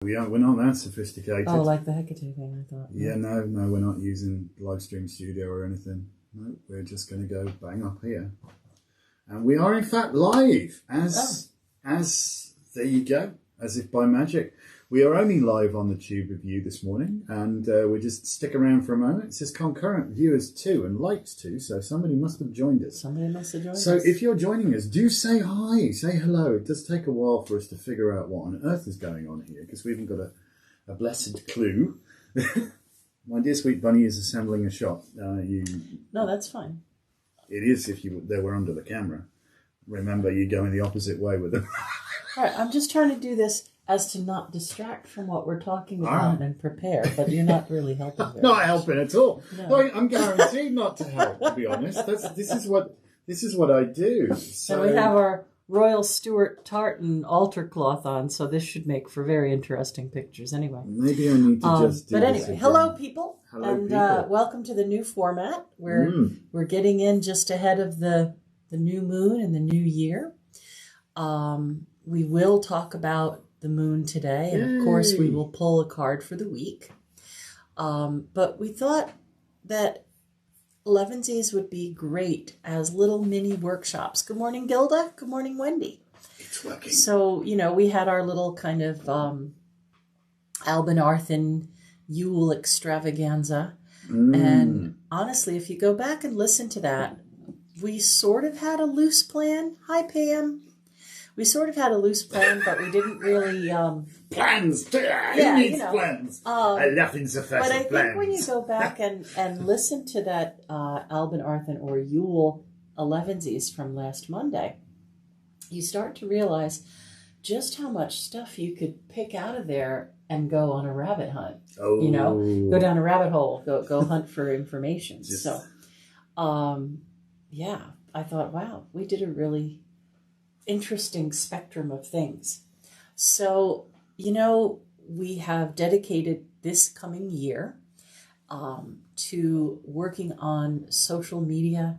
We're not that sophisticated. Oh, like the Hecate thing, I thought. Yeah, no, we're not using live stream studio or anything. No, we're just going to go bang up here. And we are in fact live, as there you go, as if by magic. We are only live on the Tube of You this morning, and we just stick around for a moment. It says concurrent viewers too, and likes too, so somebody must have joined us. Somebody must have joined us. So if you're joining us, do say hi, say hello. It does take a while for us to figure out what on earth is going on here, because we haven't got a blessed clue. My dear sweet bunny is assembling a shot. No, that's fine. It is if they were under the camera. Remember, you go in the opposite way with them. All right, I'm just trying to do this as to not distract from what we're talking about and prepare, but you're not really helping very Not much. helping at all. No. Well, I'm guaranteed not to help, to be honest. This is what I do. So And we have our Royal Stuart tartan altar cloth on, so this should make for very interesting pictures anyway. Maybe I need to just do But this anyway, again. hello people, Hello, and people. welcome to the new format. We're getting in just ahead of the new moon and the new year. We will talk about the moon today, and of course we will pull a card for the week. But we thought that Elevensies would be great as little mini workshops. Good morning, Gilda. Good morning, Wendy. It's working. So, we had our little kind of Albanarthan Yule extravaganza. And honestly, if you go back and listen to that, we sort of had a loose plan. Hi, Pam. We sort of had a loose plan, but we didn't really... Plans! Who needs plans? Nothing's a But I plans. think when you go back and listen to that Albanarthan or Yule Elevensies from last Monday, you start to realize just how much stuff you could pick out of there and go on a rabbit hunt. Oh. Go down a rabbit hole, go hunt for information. Just... So, I thought, wow, we did a really interesting spectrum of things. So, we have dedicated this coming year to working on social media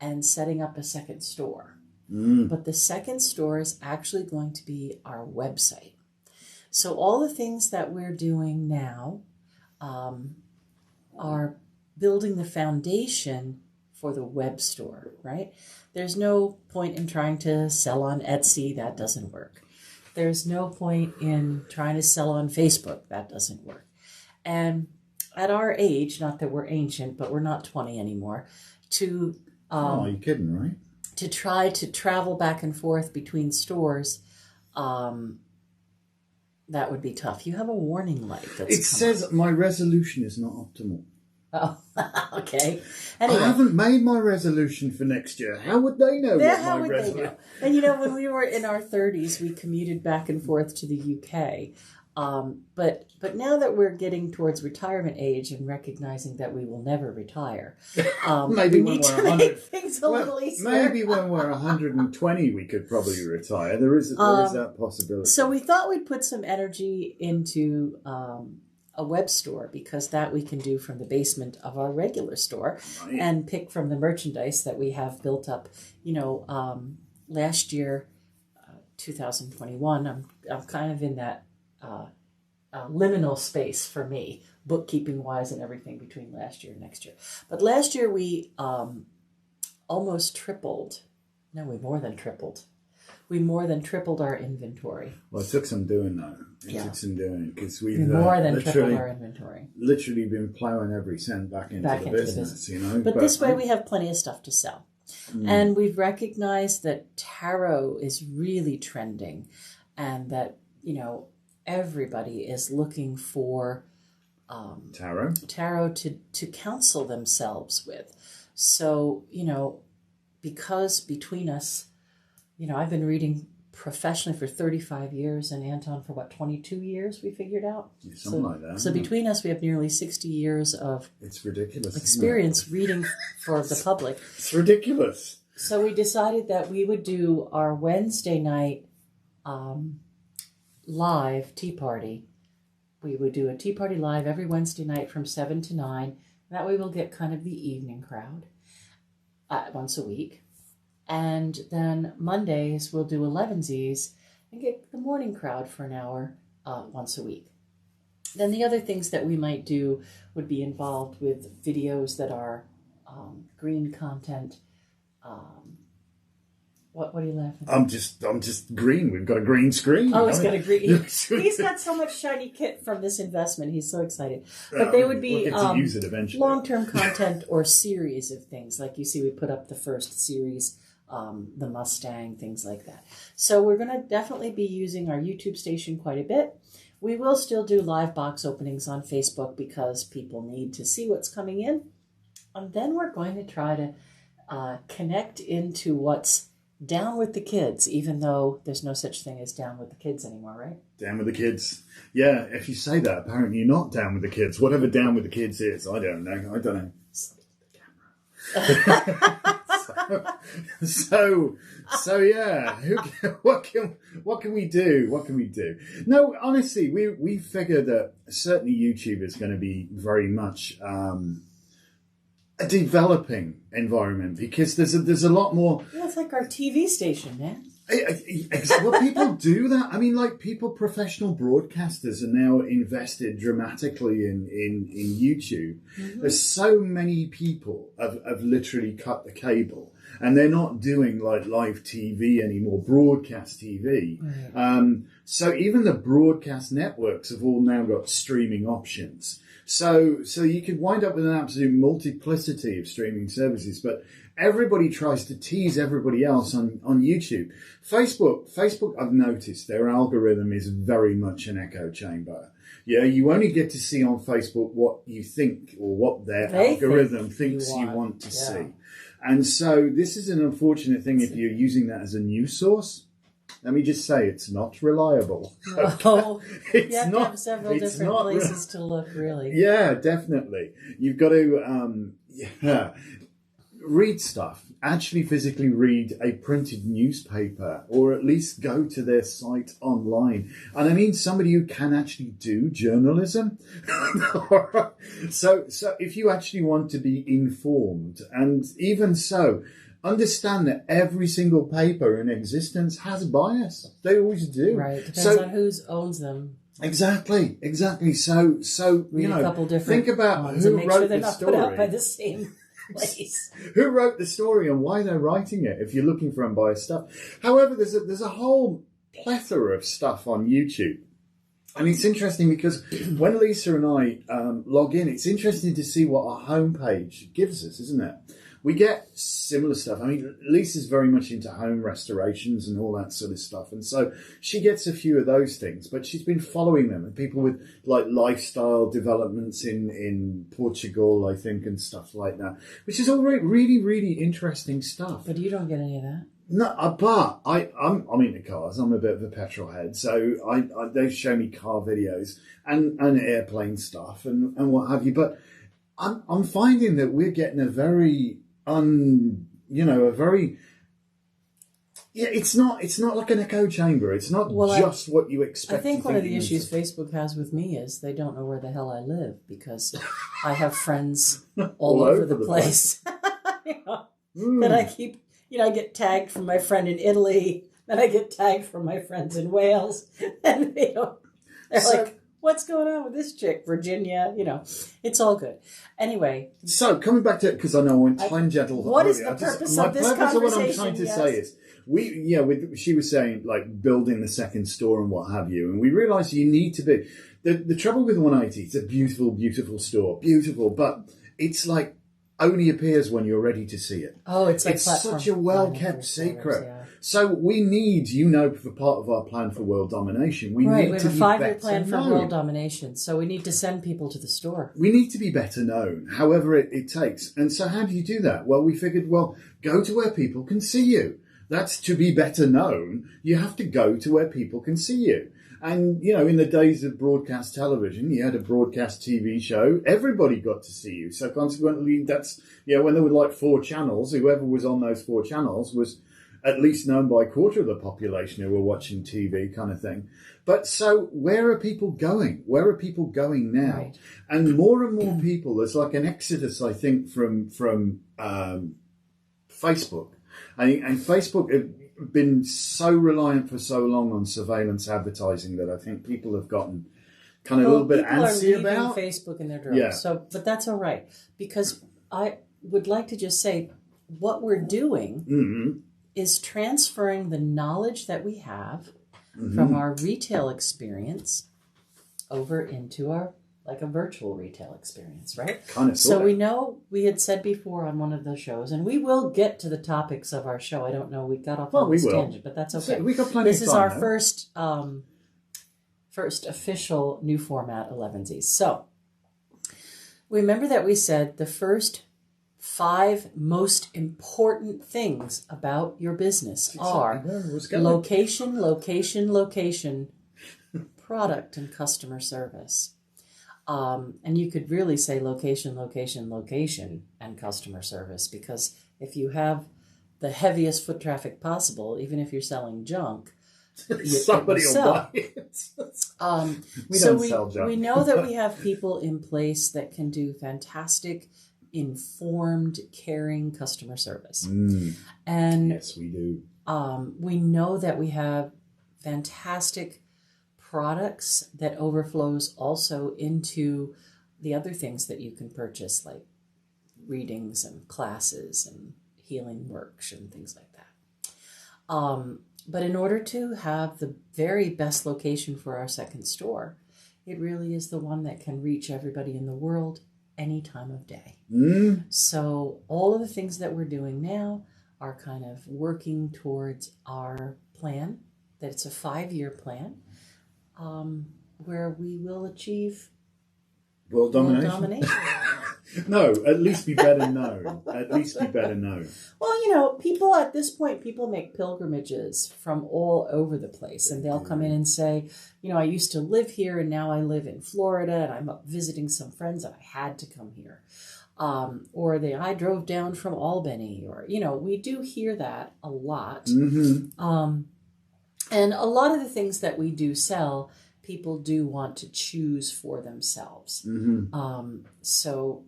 and setting up a second store. But the second store is actually going to be our website. So all the things that we're doing now are building the foundation for the web store, right? There's no point in trying to sell on Etsy. That doesn't work. There's no point in trying to sell on Facebook. That doesn't work. And at our age, not that we're ancient, but we're not 20 anymore, oh, you're kidding, right? To try to travel back and forth between stores, that would be tough. You have a warning light. It says my resolution is not optimal. Oh, okay. Anyway. I haven't made my resolution for next year. How would they know what my resolution is? And when we were in our 30s, we commuted back and forth to the UK. But now that we're getting towards retirement age and recognizing that we will never retire, maybe we need to make things a little easier. Maybe when we're 120, we could probably retire. There is that possibility. So we thought we'd put some energy into a web store, because that we can do from the basement of our regular store, right, and pick from the merchandise that we have built up. Last year, 2021, I'm kind of in that liminal space for me, bookkeeping wise and everything between last year and next year. But last year we almost tripled. No, we more than tripled. We more than tripled our inventory. Well, it took some doing, though. It took some doing, because we've more than tripled our inventory. Literally been plowing every cent back into the business, But this way we have plenty of stuff to sell. And we've recognized that tarot is really trending, and that, everybody is looking for tarot to counsel themselves with. So, because between us, I've been reading professionally for 35 years, and Anton for 22 years, we figured out. Something like that. So between us, we have nearly 60 years of it's ridiculous experience reading for the public. It's ridiculous. So we decided that we would do our Wednesday night live tea party. We would do a tea party live every Wednesday night from 7 to 9. That way we'll get kind of the evening crowd once a week. And then Mondays we'll do Elevensies and get the morning crowd for an hour once a week. Then the other things that we might do would be involved with videos that are green content. What are you laughing at? I'm just green. We've got a green screen. Oh, he's got a green. He's got so much shiny kit from this investment. He's so excited. But they would be we'll get to use it eventually. Long-term content or series of things. Like you see, we put up the first series, the Mustang, things like that. So we're going to definitely be using our YouTube station quite a bit. We will still do live box openings on Facebook because people need to see what's coming in. And then we're going to try to connect into what's down with the kids, even though there's no such thing as down with the kids anymore, right? Down with the kids. Yeah, if you say that, apparently you're not down with the kids. Whatever down with the kids is, I don't know. So yeah, what can we do? What can we do? No, honestly, we figure that certainly YouTube is going to be very much a developing environment because there's a lot more. Yeah, it's like our TV station, man. Well, people do that. I mean, like professional broadcasters are now invested dramatically in YouTube. Mm-hmm. There's so many people have literally cut the cable, and they're not doing like live TV anymore, broadcast TV. Right. So even the broadcast networks have all now got streaming options. So you could wind up with an absolute multiplicity of streaming services, but everybody tries to tease everybody else on YouTube. Facebook, I've noticed their algorithm is very much an echo chamber. Yeah, you only get to see on Facebook what you think or what their algorithm thinks you want to see. And so this is an unfortunate thing if you're using that as a news source. Let me just say, it's not reliable. No, you have to have several different places to look, really. Yeah, definitely. You've got to read stuff. Actually physically read a printed newspaper, or at least go to their site online. And I mean somebody who can actually do journalism. So if you actually want to be informed, and even so, understand that every single paper in existence has bias. They always do. Right. Depends on who owns them. Exactly. So read a couple different think about ones who and make wrote sure they're the not story. Put out by the same place. Who wrote the story and why they're writing it, if you're looking for unbiased stuff. However, there's a whole plethora of stuff on YouTube. And it's interesting because when Lisa and I log in, it's interesting to see what our homepage gives us, isn't it? We get similar stuff. I mean, Lisa's very much into home restorations and all that sort of stuff. And so she gets a few of those things, but she's been following them. And people with like lifestyle developments in Portugal, I think, and stuff like that, which is all really, really interesting stuff. But you don't get any of that. No, but I'm into cars. I'm a bit of a petrol head, so they show me car videos and airplane stuff and what have you. But I'm finding that we're getting a very it's not like an echo chamber. It's not just what you expect. I think one of the issues Facebook has with me is they don't know where the hell I live because I have friends all over the place. That I keep. I get tagged from my friend in Italy, and I get tagged from my friends in Wales, and they're like, what's going on with this chick, Virginia? It's all good. Anyway. So, coming back to it, because I know I went tangential. What is the purpose of this conversation? My purpose of what I'm trying to say is, she was saying, like, building the second store and what have you, and we realised you need to be... The trouble with 180, it's a beautiful, beautiful store. Beautiful, but it's like, only appears when you're ready to see it. Oh, it's like such a well-kept secret. Yeah. So we need, for part of our plan for world domination, we have a 5-year plan for world domination. So we need to send people to the store. We need to be better known, however it takes. And so how do you do that? Well, we figured, go to where people can see you. That's to be better known. You have to go to where people can see you. And, in the days of broadcast television, you had a broadcast TV show, everybody got to see you. So consequently, that's, when there were like 4 channels, whoever was on those 4 channels was at least known by a quarter of the population who were watching TV kind of thing. But so where are people going? Where are people going now? Right. And more people, there's like an exodus, I think, from Facebook. And Facebook, been so reliant for so long on surveillance advertising that I think people have gotten kind of a little bit antsy about Facebook in their droves. Yeah. So, but that's all right, because I would like to just say what we're doing is transferring the knowledge that we have from our retail experience over into our like a virtual retail experience, right? Kind of. So we know, we had said before on one of the shows, and we will get to the topics of our show. I don't know, we got off on this tangent, but that's okay. We got plenty This of is time, our though. first official new format, Elevensies. So remember that we said the first 5 most important things about your business are location, location, location, product, and customer service. And you could really say location, location, location, and customer service, because if you have the heaviest foot traffic possible, even if you're selling junk, somebody will buy it. We don't sell junk. We know that we have people in place that can do fantastic, informed, caring customer service. And yes, we do. We know that we have fantastic products that overflows also into the other things that you can purchase, like readings and classes and healing works and things like that. But in order to have the very best location for our second store, it really is the one that can reach everybody in the world any time of day. So all of the things that we're doing now are kind of working towards our plan, that it's a 5-year plan, where we will achieve world domination. No, at least be better known. At least be better known. Well, people at this point, people make pilgrimages from all over the place, and they'll come in and say, I used to live here and now I live in Florida and I'm up visiting some friends and I had to come here. Or I drove down from Albany, or, we do hear that a lot. And a lot of the things that we do sell, people do want to choose for themselves. So,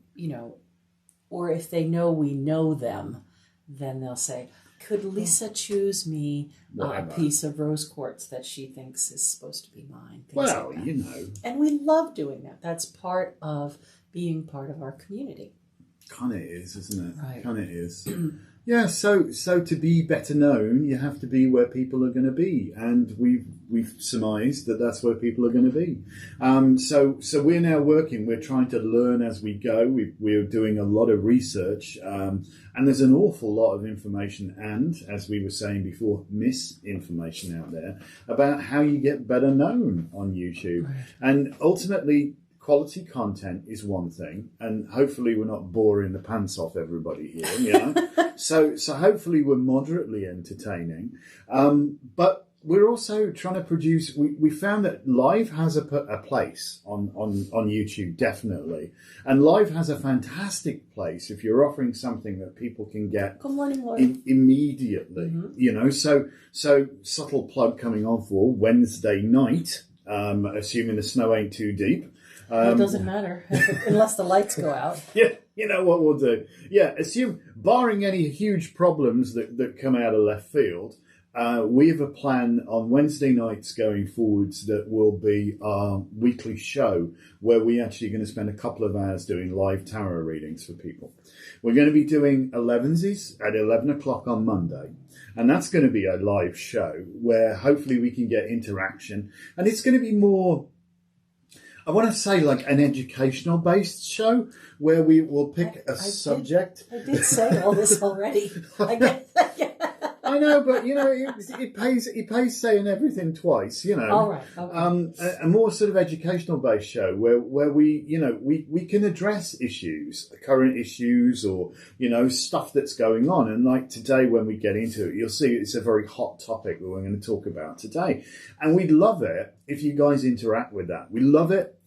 or if they know we know them, then they'll say, could Lisa choose me a piece of rose quartz that she thinks is supposed to be mine? Well, And we love doing that. That's part of being part of our community. Kind of is, isn't it? Right. Kind of is. Yeah, so to be better known, you have to be where people are going to be, and we've surmised that that's where people are going to be. So we're now working. We're trying to learn as we go. We're doing a lot of research, and there's an awful lot of information, and as we were saying before, misinformation out there about how you get better known on YouTube, and ultimately, quality content is one thing, and hopefully we're not boring the pants off everybody here, so hopefully we're moderately entertaining, but we're also trying to produce. We found that live has a place on YouTube, definitely, and live has a fantastic place if you're offering something that people can get Good morning, Lord. Immediately. So subtle plug coming on for Wednesday night, assuming the snow ain't too deep. It doesn't matter unless the lights go out. Yeah, you know what we'll do. Yeah, barring any huge problems that come out of left field, we have a plan on Wednesday nights going forwards that will be our weekly show where we actually are going to spend a couple of hours doing live tarot readings for people. We're going to be doing Elevensies at 11 o'clock on Monday. And that's going to be a live show where hopefully we can get interaction. And it's going to be more, I want to say, like an educational based show where we will pick a subject. I did say all this already. I know, but it pays saying everything twice. All right. Okay. A more sort of educational based show where we can address issues, current issues, or stuff that's going on. And like today, when we get into it, you'll see it's a very hot topic that we're going to talk about today. And we'd love it if you guys interact with that. We love it.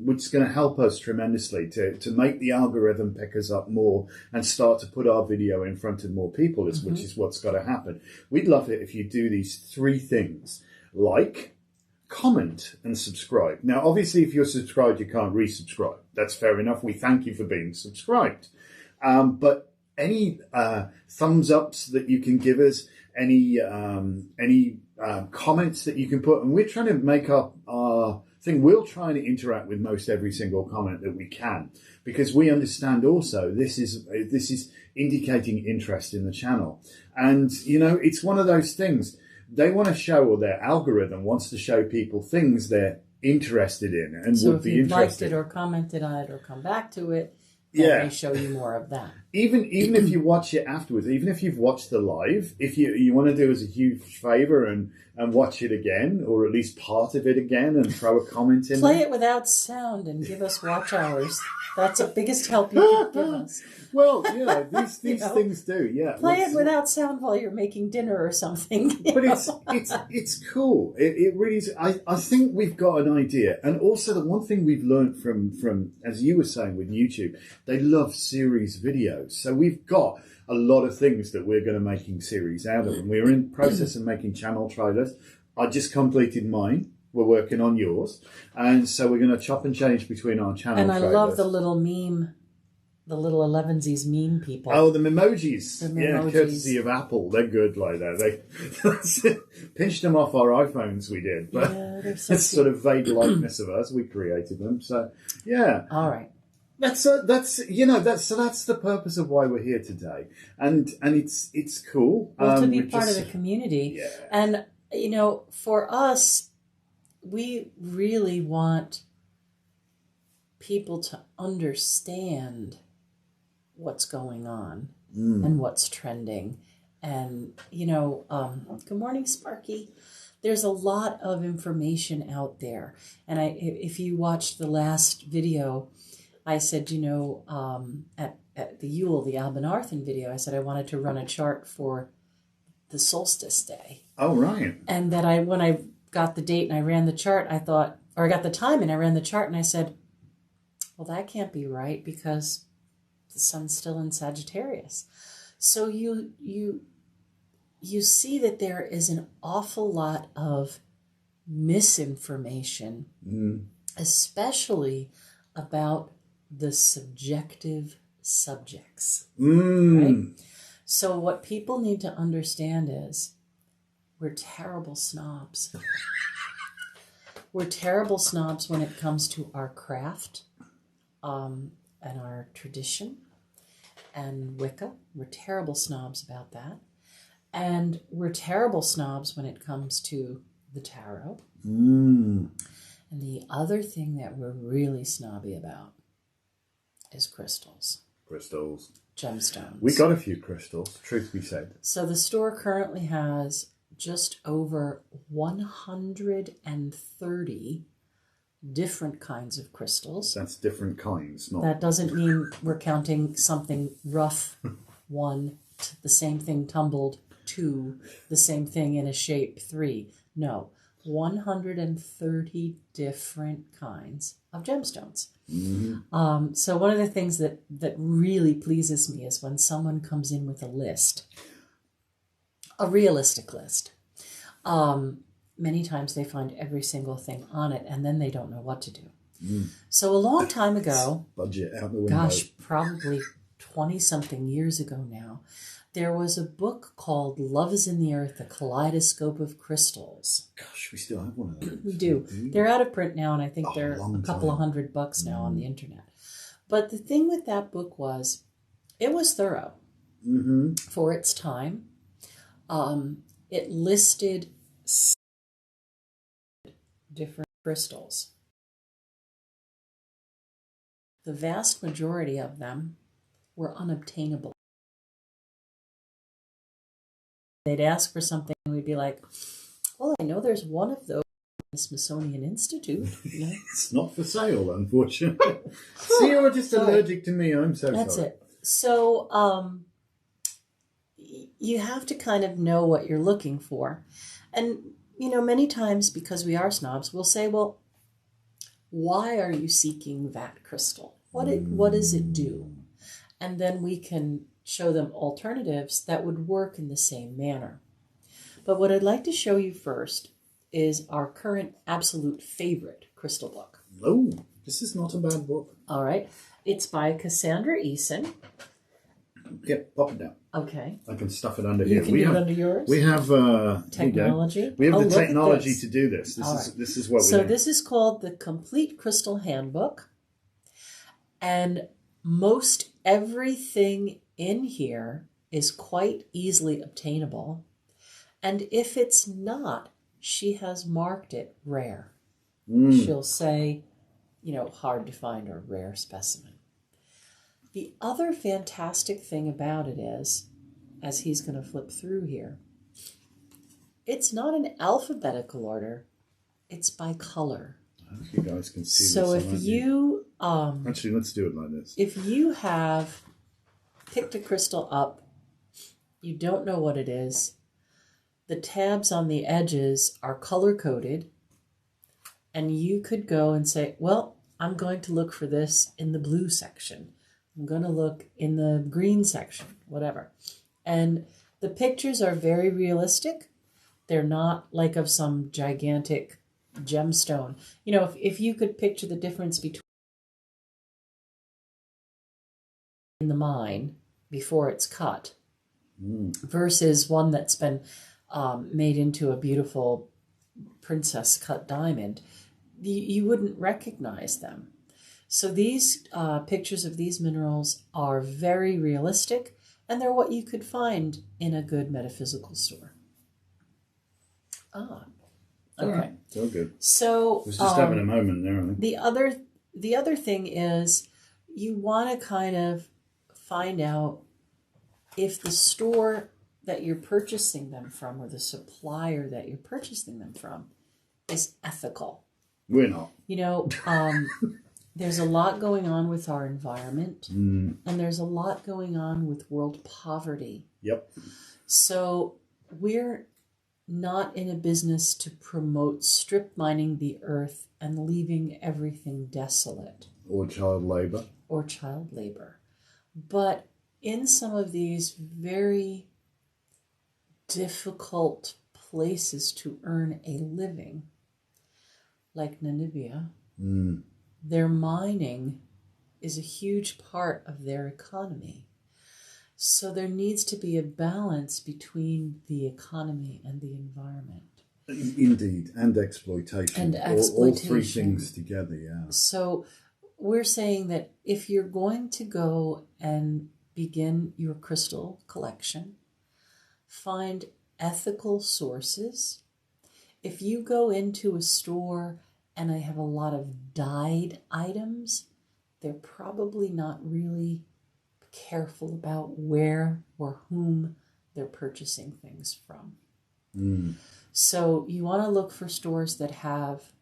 Which is going to help us tremendously to make the algorithm pick us up more and start to put our video in front of more people, which is what's got to happen. We'd love it if you do these 3 things: like, comment, and subscribe. Now, obviously, if you're subscribed, you can't resubscribe. That's fair enough. We thank you for being subscribed. But any thumbs ups that you can give us, any comments that you can put. And we're trying to make up our thing. We'll try and interact with most every single comment that we can, because we understand also this is indicating interest in the channel. And, you know, it's one of those things. They want to show, or their algorithm wants to show people things they're interested in and so would be interested. So if you've liked interested. it or commented on it or come back to it, they show you more of that. Even if you watch it afterwards, even if you've watched the live, if you want to do us a huge favour and watch it again, or at least part of it again, and throw a comment in Play there. it without sound and give us watch hours. That's the biggest help you can give us. Well, you know, these things do, yeah. Play it without sound while you're making dinner or something. But it's cool. It really is. I think we've got an idea. And also the one thing we've learned from, as you were saying with YouTube, they love series videos. So we've got a lot of things that we're going to making series out of. And we're in the process of making channel trailers. I just completed mine. We're working on yours. And so we're going to chop and change between our channel And I trailers. love the little meme, the little Elevensies meme people. Oh, the memojis. The Yeah, memojis. courtesy of Apple. They're good like that. They pinched them off our iPhones, we did. But Yeah, they're so it's sort of vague likeness of us. We created them. So, yeah. All right. That's the purpose of why we're here today. And it's cool. Well, to be part of the community. Yeah. And, you know, for us, we really want people to understand what's going on and what's trending. And, you know, good morning, Sparky. There's a lot of information out there. And if you watched the last video, I said, you know, at the Yule, the Albanarthan video, I said I wanted to run a chart for the solstice day. Oh, right. And that when I got the date and I ran the chart, I thought, or I got the time and I ran the chart and I said, well, that can't be right because the sun's still in Sagittarius. So you see that there is an awful lot of misinformation, especially about the subjective subjects. Right? So what people need to understand is we're terrible snobs. We're terrible snobs when it comes to our craft and our tradition and Wicca. We're terrible snobs about that. And we're terrible snobs when it comes to the tarot. And the other thing that we're really snobby about is crystals. Crystals. Gemstones. We got a few crystals, truth be said. So the store currently has just over 130 different kinds of crystals. That's different kinds, not... That doesn't mean we're counting something rough, 1, the same thing tumbled, 2, the same thing in a shape, 3. No, 130 different kinds of gemstones. So one of the things that really pleases me is when someone comes in with a list, a realistic list. Many times they find every single thing on it and then they don't know what to do. So a long time ago, budget out the window. Gosh, probably 20-something years ago now, there was a book called Love is in the Earth, a Kaleidoscope of Crystals. Gosh, we still have one of those. We do. They're out of print now, and I think they're a couple of $100 now on the internet. But the thing with that book was, it was thorough for its time. It listed different crystals. The vast majority of them were unobtainable. They'd ask for something, and we'd be like, well, I know there's one of those in the Smithsonian Institute. You know? It's not for sale, unfortunately. See, you're just allergic to me. I'm so That's sorry. it. So you have to kind of know what you're looking for. And, you know, many times, because we are snobs, we'll say, well, why are you seeking that crystal? What does it do? And then we can show them alternatives that would work in the same manner. But what I'd like to show you first is our current absolute favorite crystal book. Oh, this is not a bad book. All right. It's by Cassandra Eason. Yeah, pop it down. Okay. I can stuff it under You here. can do it under yours? We have technology. We have the look at technology this. to do this. This is what so we do. this is called the Complete Crystal Handbook. And most everything in here is quite easily obtainable. And if it's not, she has marked it rare. She'll say, hard to find or rare specimen. The other fantastic thing about it is, as he's going to flip through here, it's not in alphabetical order, it's by color. I hope you guys can see this. So if you... Actually, let's do it like this. If you have picked a crystal up, you don't know what it is, the tabs on the edges are color-coded, and you could go and say, well, I'm going to look for this in the blue section. I'm going to look in the green section, whatever. And the pictures are very realistic. They're not like of some gigantic gemstone. If you could picture the difference between the mine before it's cut versus one that's been made into a beautiful princess cut diamond, you wouldn't recognize them. So these pictures of these minerals are very realistic, and they're what you could find in a good metaphysical store. Okay. Right. So good. So was just having a moment there. I think. The other thing is you want to kind of find out if the store that you're purchasing them from or the supplier that you're purchasing them from is ethical. We're not. There's a lot going on with our environment, and there's a lot going on with world poverty. Yep. So we're not in a business to promote strip mining the earth and leaving everything desolate. Or child labor. But in some of these very difficult places to earn a living, like Namibia, their mining is a huge part of their economy. So there needs to be a balance between the economy and the environment. Indeed, and exploitation. All three things together, yeah. So we're saying that if you're going to go and begin your crystal collection, find ethical sources. If you go into a store and I have a lot of dyed items, they're probably not really careful about where or whom they're purchasing things from. So you want to look for stores that have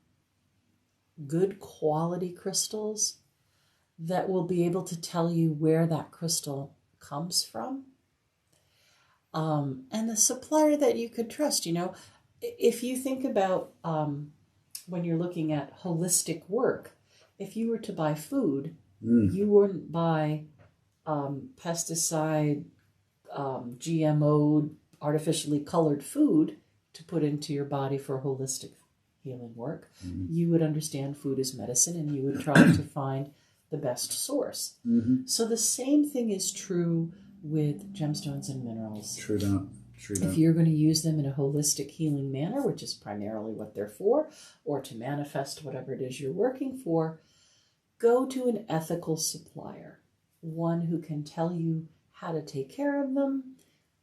good quality crystals that will be able to tell you where that crystal comes from. And a supplier that you could trust. If you think about when you're looking at holistic work, if you were to buy food, you wouldn't buy pesticide, GMO, artificially colored food to put into your body for holistic healing work. You would understand food is medicine, and you would try to find the best source. So the same thing is true with gemstones and minerals. True that. If you're going to use them in a holistic healing manner, which is primarily what they're for, or to manifest whatever it is you're working for, go to an ethical supplier, one who can tell you how to take care of them,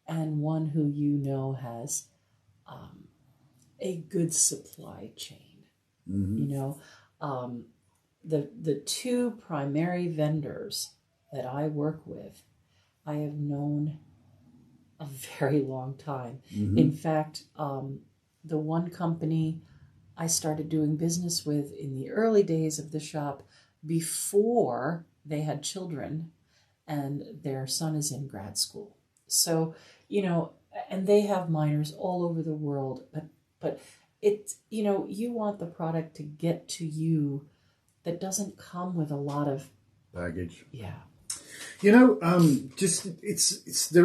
and one who has a good supply chain. The two primary vendors that I work with, I have known a very long time. In fact, the one company I started doing business with in the early days of the shop, before they had children, and their son is in grad school. So, and they have miners all over the world, but it's, you want the product to get to you that doesn't come with a lot of baggage. Yeah. There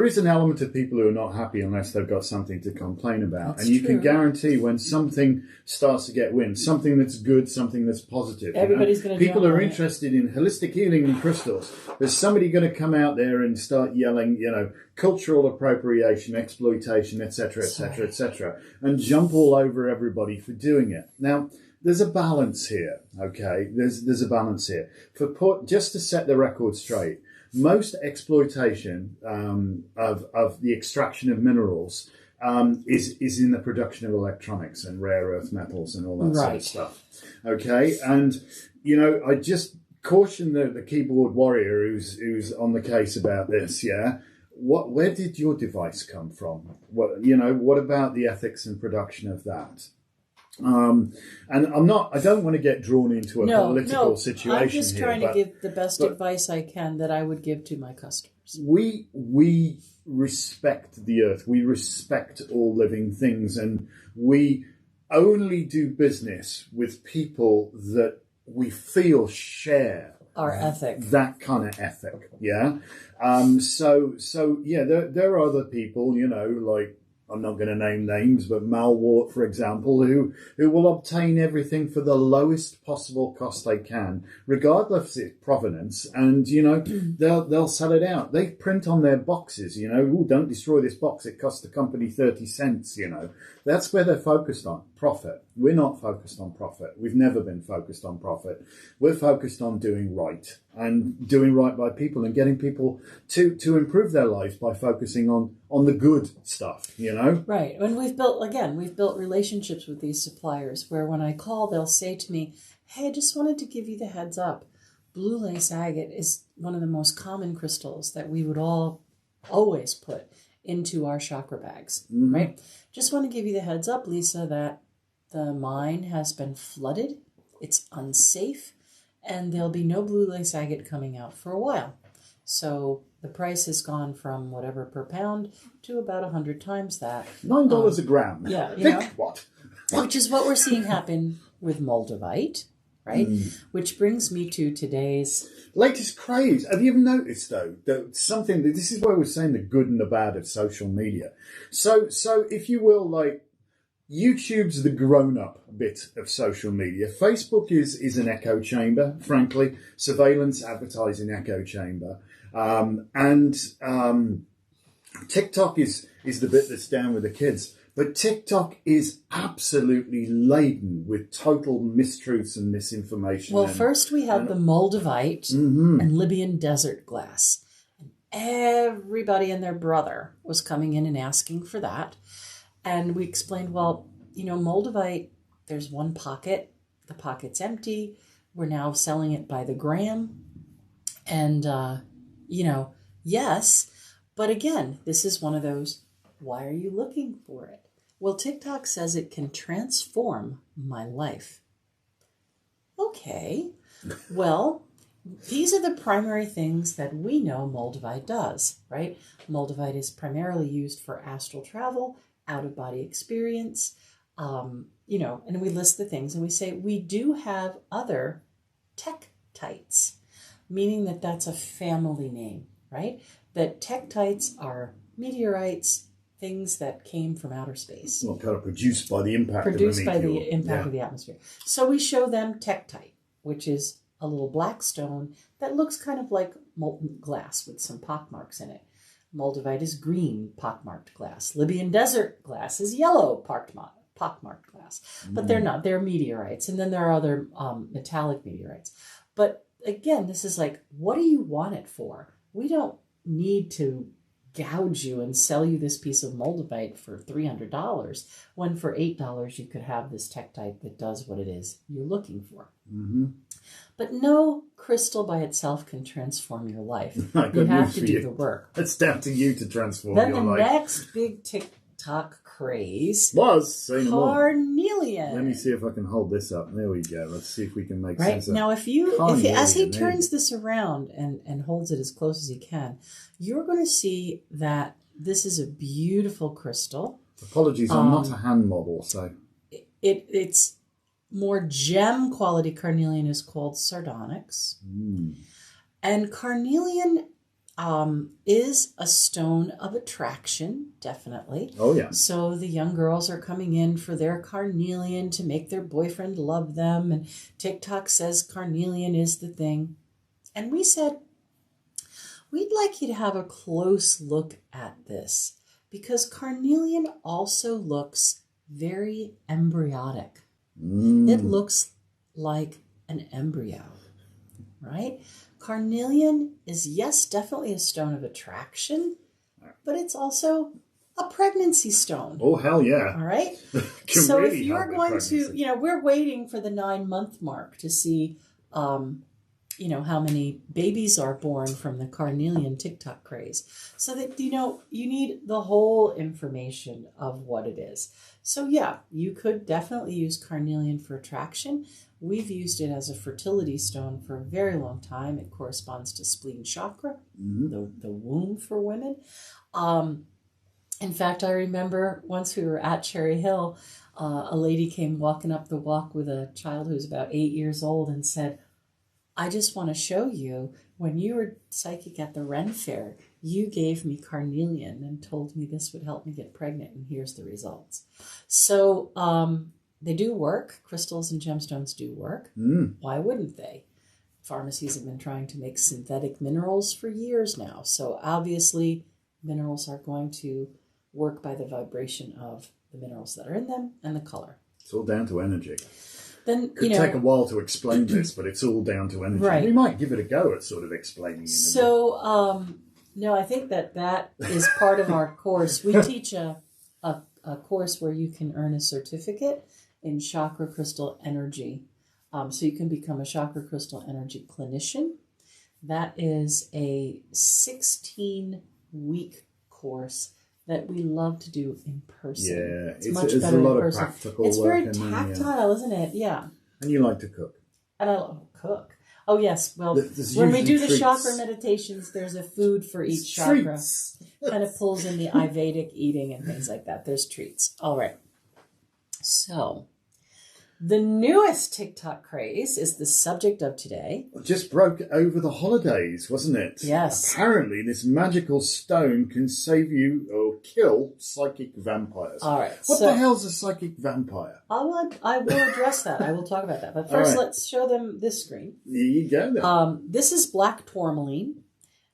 is an element of people who are not happy unless they've got something to complain about. That's and you true. can guarantee when something starts to get wind, something that's good, something that's positive. Everybody's going to People are interested in holistic healing and crystals. There's somebody going to come out there and start yelling, cultural appropriation, exploitation, etc., etc., etc., and jump all over everybody for doing it. Now, there's a balance here, okay? There's a balance here. Just to set the record straight, most exploitation of the extraction of minerals is in the production of electronics and rare earth metals and all that sort of stuff, okay? And, I just caution the keyboard warrior who's on the case about this, yeah? Where did your device come from? What about the ethics and production of that? And I don't want to get drawn into a political situation here. I'm just trying to give the best advice I can that I would give to my customers. We respect the earth. We respect all living things, and we only do business with people that we feel share our ethic. That kind of ethic, yeah. So yeah, there are other people, like, I'm not going to name names, but Malwart, for example, who will obtain everything for the lowest possible cost they can, regardless of its provenance, and they'll sell it out. They print on their boxes, don't destroy this box, it cost the company 30 cents, That's where they're focused on, profit. We're not focused on profit. We've never been focused on profit. We're focused on doing right, and doing right by people, and getting people to improve their lives by focusing on the good stuff, Right. And we've built relationships with these suppliers where when I call, they'll say to me, hey, I just wanted to give you the heads up. Blue lace agate is one of the most common crystals that we would always put into our chakra bags, right? Just want to give you the heads up, Lisa, that the mine has been flooded. It's unsafe, and there'll be no blue lace agate coming out for a while. So the price has gone from whatever per pound to about 100 times that. $9 a gram. Yeah, What? Which is what we're seeing happen with Moldavite, right? Which brings me to today's latest craze. Have you ever noticed, though, that this is where we're saying the good and the bad of social media. So if you will, like, YouTube's the grown-up bit of social media. Facebook is an echo chamber, frankly. Surveillance, advertising echo chamber. And TikTok is the bit that's down with the kids. But TikTok is absolutely laden with total mistruths and misinformation. Well, first we had the Moldavite and Libyan desert glass. And everybody and their brother was coming in and asking for that. And we explained, well, Moldavite, there's one pocket. The pocket's empty. We're now selling it by the gram. And, yes. But again, this is one of those, why are you looking for it? Well, TikTok says it can transform my life. Okay. Well, these are the primary things that we know Moldavite does, right? Moldavite is primarily used for astral travel, out-of-body experience, and we list the things, and we say we do have other tektites, meaning that that's a family name, right? That tektites are meteorites, things that came from outer space. Well, kind of produced by the impact of the atmosphere. So we show them tektite, which is a little black stone that looks kind of like molten glass with some pockmarks in it. Moldavite is green, pockmarked glass. Libyan desert glass is yellow, pockmarked glass. But they're not. They're meteorites. And then there are other metallic meteorites. But again, this is like, what do you want it for? We don't need to gouge you and sell you this piece of Moldavite for $300 when for $8 you could have this tektite that does what it is you're looking for. But no crystal by itself can transform your life. You have to do the work. It's down to you to transform your life. Then the next big TikTok craze was Carnelian. Let me see if I can hold this up. There we go. Let's see if we can make sense of now. If as he turns this around and holds it as close as he can, you're going to see that this is a beautiful crystal. Apologies, I'm not a hand model, so it's more gem quality. Carnelian is called sardonyx, and Carnelian is a stone of attraction, definitely. Oh, yeah. So the young girls are coming in for their carnelian to make their boyfriend love them. And TikTok says carnelian is the thing. And we said, we'd like you to have a close look at this because carnelian also looks very embryonic. It looks like an embryo, right? Carnelian is, yes, definitely a stone of attraction, but it's also a pregnancy stone. Oh, hell yeah. All right? Can So really if you're help with going to, pregnancy. we're waiting for the 9-month mark to see, how many babies are born from the carnelian TikTok craze. So that, you need the whole information of what it is. So yeah, you could definitely use carnelian for attraction. We've used it as a fertility stone for a very long time. It corresponds to spleen chakra, the womb for women. In fact, I remember once we were at Cherry Hill, a lady came walking up the walk with a child who was about 8 years old and said, I just want to show you, when you were psychic at the Ren Fair, you gave me carnelian and told me this would help me get pregnant, and here's the results. So they do work. Crystals and gemstones do work. Why wouldn't they? Pharmacies have been trying to make synthetic minerals for years now. So obviously minerals are going to work by the vibration of the minerals that are in them and the color. It's all down to energy. Then, Could take a while to explain this, but it's all down to energy. Right. We might give it a go at sort of explaining it. So, no, I think that is part of our course. We teach a course where you can earn a certificate in chakra crystal energy. So you can become a chakra crystal energy clinician. That is a 16-week course that we love to do in person. Yeah, it's much it's better a lot in of person. practical It's work. very and then, tactile, isn't it? Yeah. And you like to cook. And I love cook. Oh, yes. Well, There's when we usually do the treats. chakra meditations, there's a food for each chakra. Treats. Kind of pulls in the Ayurvedic eating and things like that. There's treats. All right. So, the newest TikTok craze is the subject of today. Just broke over the holidays, wasn't it? Yes. Apparently, this magical stone can save you or kill psychic vampires. All right. What the hell's a psychic vampire? I will address that. I will talk about that. But first, let's show them this screen. There you go then. This is black tourmaline.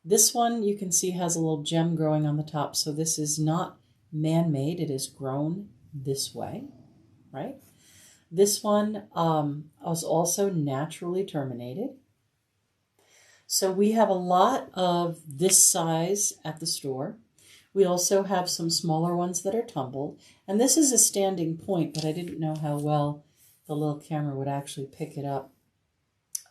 This one you can see has a little gem growing on the top. So this is not man-made. It is grown this way, right? This one was also naturally terminated. So we have a lot of this size at the store. We also have some smaller ones that are tumbled. And this is a standing point, but I didn't know how well the little camera would actually pick it up.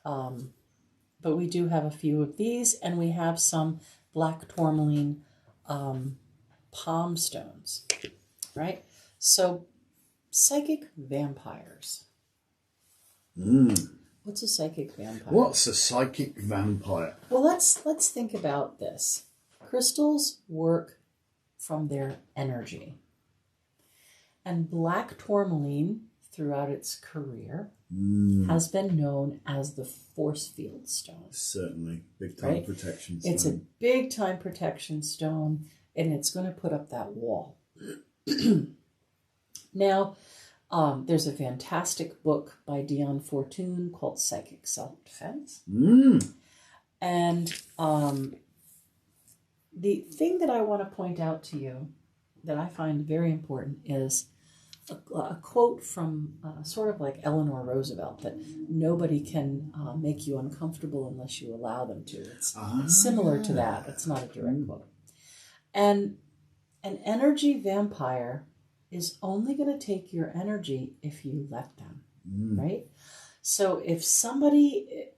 But we do have a few of these, and we have some black tourmaline palm stones, right? So psychic vampires. What's a psychic vampire? What's a psychic vampire? Well, let's think about this. Crystals work from their energy. And black tourmaline, throughout its career, has been known as the force field stone. Certainly. Big time protection stone. It's a big time protection stone, and it's going to put up that wall. Now, there's a fantastic book by Dion Fortune called Psychic Self-Defense. And the thing that I want to point out to you that I find very important is a quote from sort of like Eleanor Roosevelt, that nobody can make you uncomfortable unless you allow them to. It's similar to that. It's not a direct quote. And an energy vampire is only going to take your energy if you let them, right? So if somebody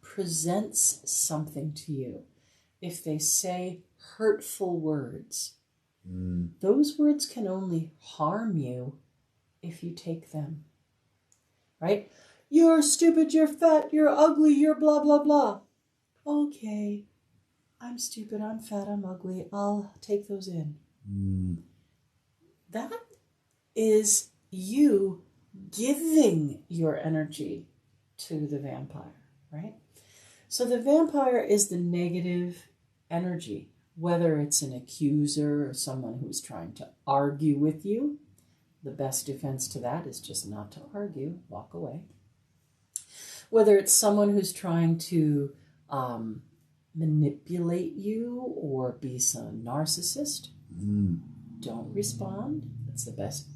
presents something to you, if they say hurtful words, those words can only harm you if you take them, right? You're stupid, you're fat, you're ugly, you're blah, blah, blah. Okay, I'm stupid, I'm fat, I'm ugly, I'll take those in. That is you giving your energy to the vampire, right? So the vampire is the negative energy, whether it's an accuser or someone who's trying to argue with you. The best defense to that is just not to argue, walk away. Whether it's someone who's trying to manipulate you or be some narcissist, don't respond. That's the best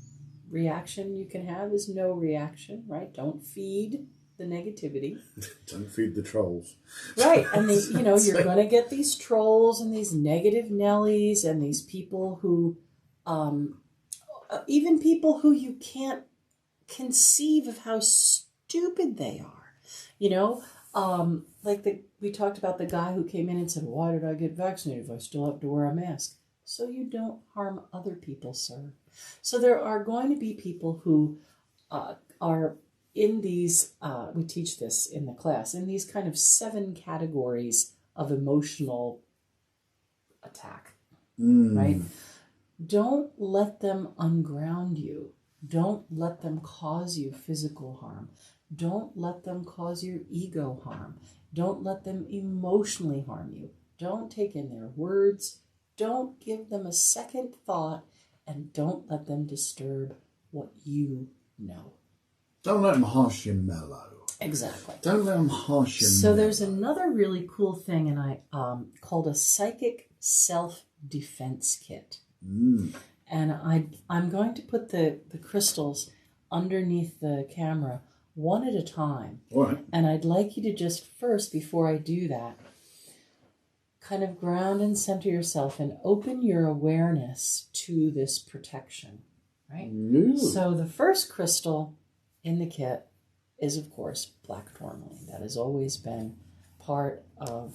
reaction you can have is no reaction, right? Don't feed the negativity. Don't feed the trolls. Right. And you're going to get these trolls and these negative Nellies and these people who, even people who you can't conceive of how stupid they are. We talked about the guy who came in and said, "Why did I get vaccinated if I still have to wear a mask?" So you don't harm other people, sir. So there are going to be people who are in these, we teach this in the class, in these kind of 7 categories of emotional attack, right? Don't let them unground you. Don't let them cause you physical harm. Don't let them cause your ego harm. Don't let them emotionally harm you. Don't take in their words. Don't give them a second thought, and don't let them disturb what you know. Don't let them harsh you mellow. Exactly. Don't let them harsh you So mellow. there's another really cool thing, and I called a psychic self-defense kit. And I'm going to put the crystals underneath the camera one at a time. All right. And I'd like you to just first, before I do that, kind of ground and center yourself and open your awareness to this protection, right? Ooh. So the first crystal in the kit is, of course, black tourmaline. That has always been part of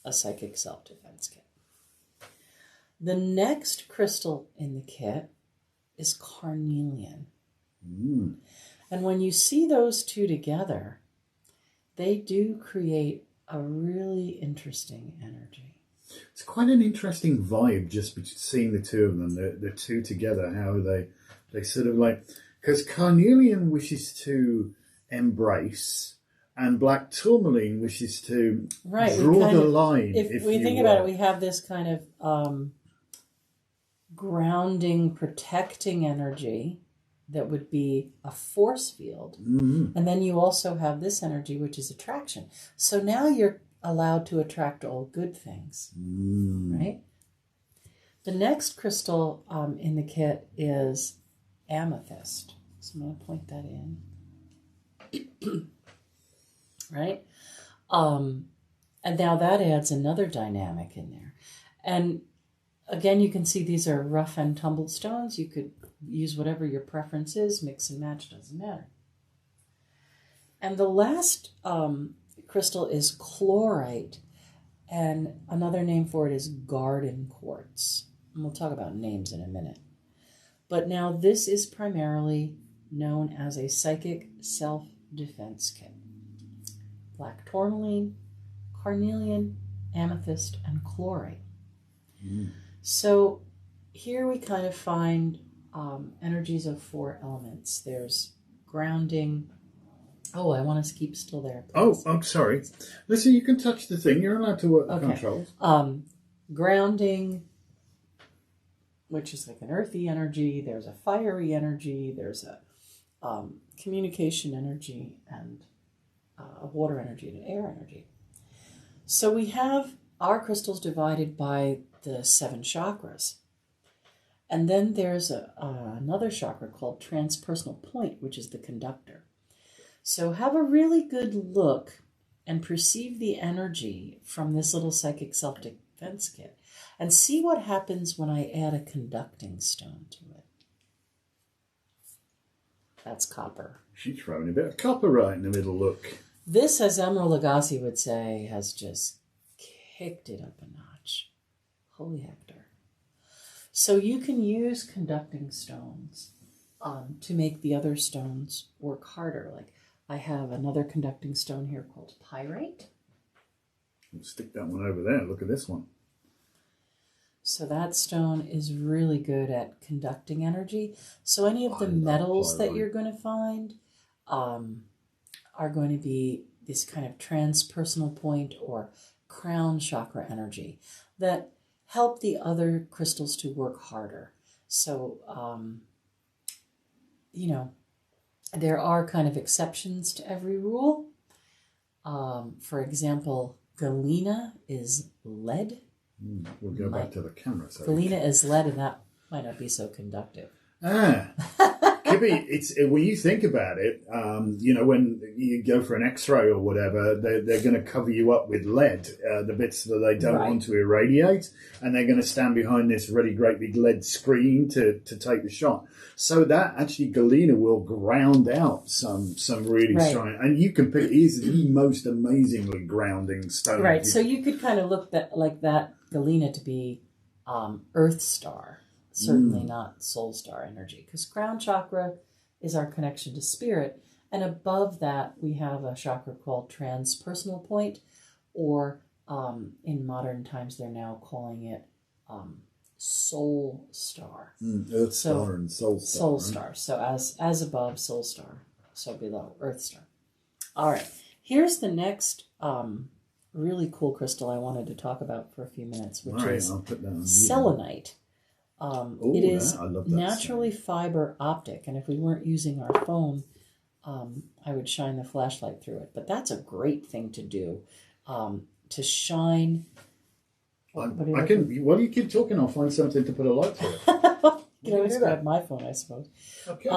a psychic self-defense kit. The next crystal in the kit is carnelian. And when you see those two together, they do create a really interesting energy. It's quite an interesting vibe just seeing the two of them, the two together, how they sort of like... Because carnelian wishes to embrace, and black tourmaline wishes to draw the line. If we think about it, we have this kind of grounding, protecting energy that would be a force field. And then you also have this energy, which is attraction. So now you're allowed to attract all good things, right? The next crystal in the kit is amethyst. So I'm going to point that in. Right? And now that adds another dynamic in there. And again, you can see these are rough and tumbled stones. You could use whatever your preference is, mix and match, doesn't matter. And the last crystal is chlorite, and another name for it is garden quartz. And we'll talk about names in a minute. But now this is primarily known as a psychic self-defense kit. Black tourmaline, carnelian, amethyst, and chlorite. So here we kind of find energies of 4 elements. There's grounding. Oh, I want to keep still there, please. Oh, I'm sorry. Listen, you can touch the thing. You're allowed to work the controls. Grounding, which is like an earthy energy. There's a fiery energy. There's a communication energy, and a water energy and an air energy. So we have our crystals divided by the 7 chakras. And then there's another chakra called transpersonal point, which is the conductor. So have a really good look and perceive the energy from this little psychic self-defense kit and see what happens when I add a conducting stone to it. That's copper. She's throwing a bit of copper right in the middle, look. This, as Emerald Lagasse would say, has just kicked it up a notch. Holy Hector. So you can use conducting stones to make the other stones work harder. Like I have another conducting stone here called Pyrite. We'll stick that one over there. Look at this one. So that stone is really good at conducting energy. So any of the metals that you're going to find are going to be this kind of transpersonal point or crown chakra energy that help the other crystals to work harder. So, there are kind of exceptions to every rule. For example, Galena is lead. We'll go back to the camera. So Galena is lead, and that might not be so conductive. Kibby, it's when you think about it, when you go for an X-ray or whatever, they're going to cover you up with lead, the bits that they don't want to irradiate, and they're going to stand behind this really great big lead screen to take the shot. So that actually Galena will ground out some really strong, and you can pick. It is the most amazingly grounding stone. Right. So you could kind of look like that Galena to be Earth Star. Certainly not soul star energy, because crown chakra is our connection to spirit. And above that, we have a chakra called transpersonal point, or in modern times, they're now calling it soul star. Earth star and soul star. Soul star. So as above, soul star. So below, earth star. All right. Here's the next really cool crystal I wanted to talk about for a few minutes, which is selenite. It is naturally fiber optic, and if we weren't using our phone, I would shine the flashlight through it. But that's a great thing to do, to shine. While you keep talking, I'll find something to put a light to it. You can always grab my phone, I suppose. Okay,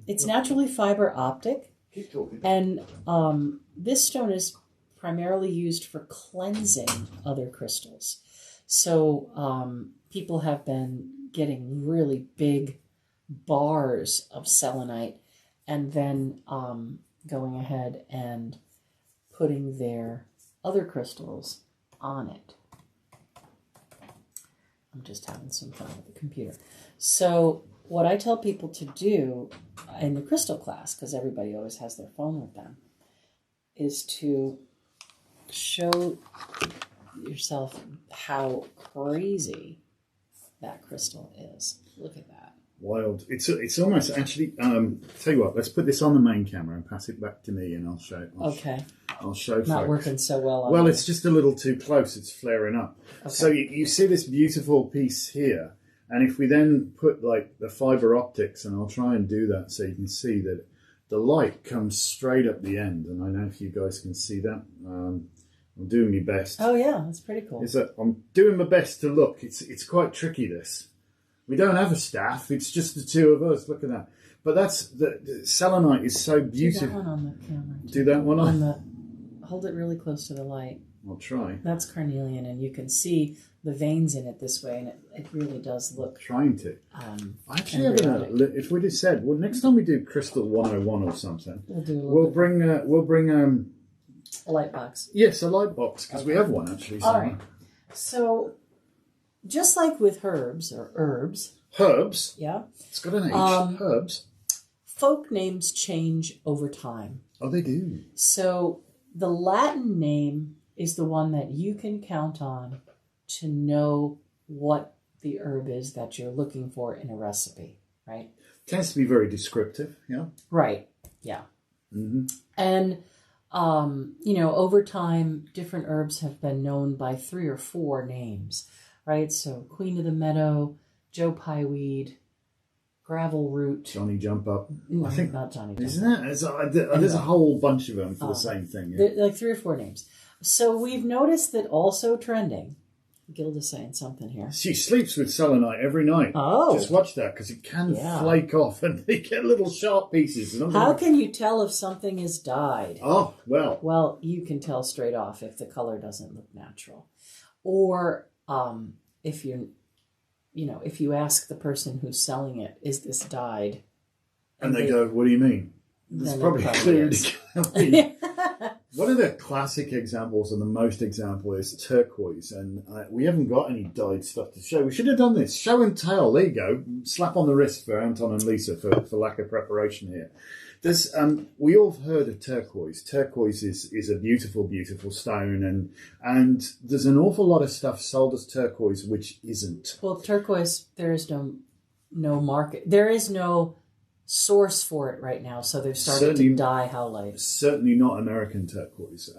it's naturally fiber optic. Keep talking. And this stone is primarily used for cleansing other crystals. So people have been getting really big bars of selenite and then going ahead and putting their other crystals on it. I'm just having some fun with the computer. So what I tell people to do in the crystal class, because everybody always has their phone with them, is to show yourself how crazy that crystal is. Look at that. Wild. It's almost actually. Tell you what. Let's put this on the main camera and pass it back to me, and I'll show. I'll show. Not folks. Working so well. Well, it's just a little too close. It's flaring up. Okay. So you see this beautiful piece here, and if we then put like the fiber optics, and I'll try and do that so you can see that the light comes straight up the end, and I know if you guys can see that. I'm doing my best. Oh yeah, that's pretty cool. I'm doing my best to look. It's quite tricky, this. We don't have a staff. It's just the two of us. Look at that. But that's the selenite is so beautiful. Do that one on the camera. Do that one on. Hold it really close to the light. I'll try. That's carnelian, and you can see the veins in it this way, and it really does look. Trying to. I actually have if we just said, well, next time we do Crystal 101 or something, we'll bring a light box. Yes, a light box, because we have one actually. All right. So, just like with herbs or herbs. Herbs? Yeah. It's got an H. Herbs. Folk names change over time. Oh, they do. So, the Latin name is the one that you can count on to know what the herb is that you're looking for in a recipe, right? Tends to be very descriptive, yeah. Right, yeah. Mm-hmm. And over time, different herbs have been known by 3 or 4 names, right? So Queen of the Meadow, Joe Pyeweed, Gravel Root. Johnny Jump Up. No, I think not Johnny Jump Up. Isn't that? There's a whole bunch of them for the same thing. Yeah. Like 3 or 4 names. So we've noticed that also trending. Gilda's saying something here. She sleeps with selenite every night. Oh. Just watch that, because it can flake off and they get little sharp pieces. How can you tell if something is dyed? Oh, well. Well, you can tell straight off if the color doesn't look natural. Or if you ask the person who's selling it, is this dyed? And they go, what do you mean? It's probably clear. One of the classic examples and the most example is turquoise, and we haven't got any dyed stuff to show. We should have done this. Show and tell. There you go. Slap on the wrist for Anton and Lisa for lack of preparation here. There's we all have heard of turquoise. Turquoise is a beautiful, beautiful stone, and there's an awful lot of stuff sold as turquoise which isn't. Well, turquoise, there is no market. There is no source for it right now, so they're starting to dye howlite. Certainly not American turquoise.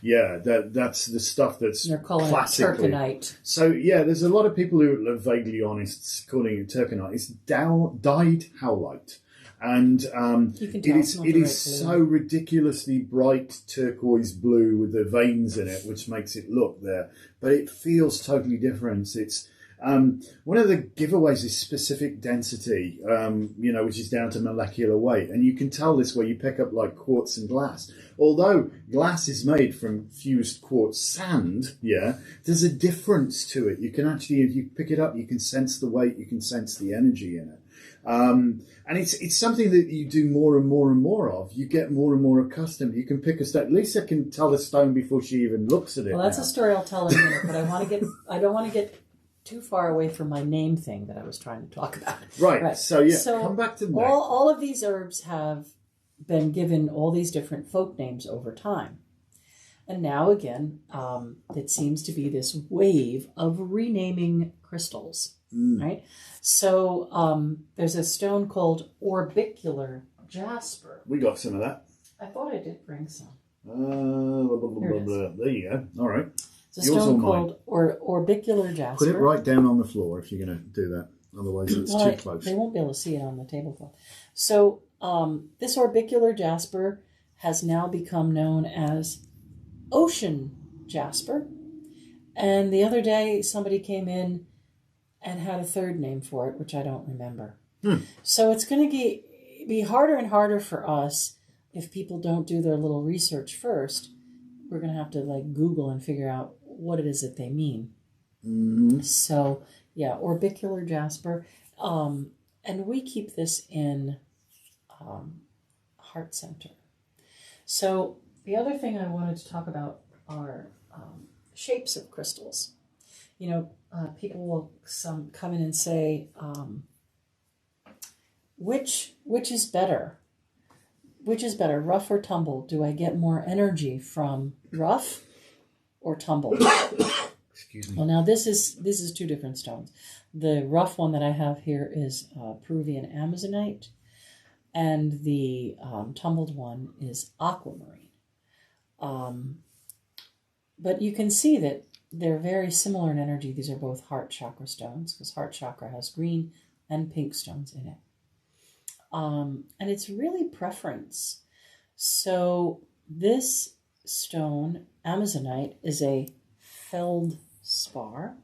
That's the stuff that's they're calling it Turquoise. So yeah, there's a lot of people who are vaguely honest calling it Turquoise. It's dyed howlite. And it is so ridiculously bright turquoise blue with the veins in it, which makes it look there. But it feels totally different. It's one of the giveaways is specific density, which is down to molecular weight. And you can tell this where you pick up like quartz and glass. Although glass is made from fused quartz sand, there's a difference to it. You can actually, if you pick it up, you can sense the weight, you can sense the energy in it. And it's something that you do more and more and more of. You get more and more accustomed. You can pick a stone. Lisa can tell a stone before she even looks at it. Well, that's a story I'll tell in a minute, but I don't want to get too far away from my name thing that I was trying to talk about. Right. So come back to that. All of these herbs have been given all these different folk names over time. And now again, it seems to be this wave of renaming crystals. Right? So there's a stone called Orbicular Jasper. We got some of that. I thought I did bring some. There you go. All right. It's a stone called Orbicular Jasper. Put it right down on the floor if you're going to do that. Otherwise, it's too close. They won't be able to see it on the tablecloth. So this Orbicular Jasper has now become known as Ocean Jasper. And the other day, somebody came in and had a third name for it, which I don't remember. So it's going to be harder and harder for us if people don't do their little research first. We're going to have to Google and figure out what it is that they mean. So, Orbicular Jasper. And we keep this in Heart Center. So the other thing I wanted to talk about are shapes of crystals. People will come in and say, which is better? Which is better, rough or tumble? Do I get more energy from rough or tumble? Excuse me. Well, now this is two different stones. The rough one that I have here is Peruvian Amazonite, and the tumbled one is aquamarine. But you can see that they're very similar in energy. These are both heart chakra stones because heart chakra has green and pink stones in it. And it's really preference. So this stone, Amazonite, is a feldspar.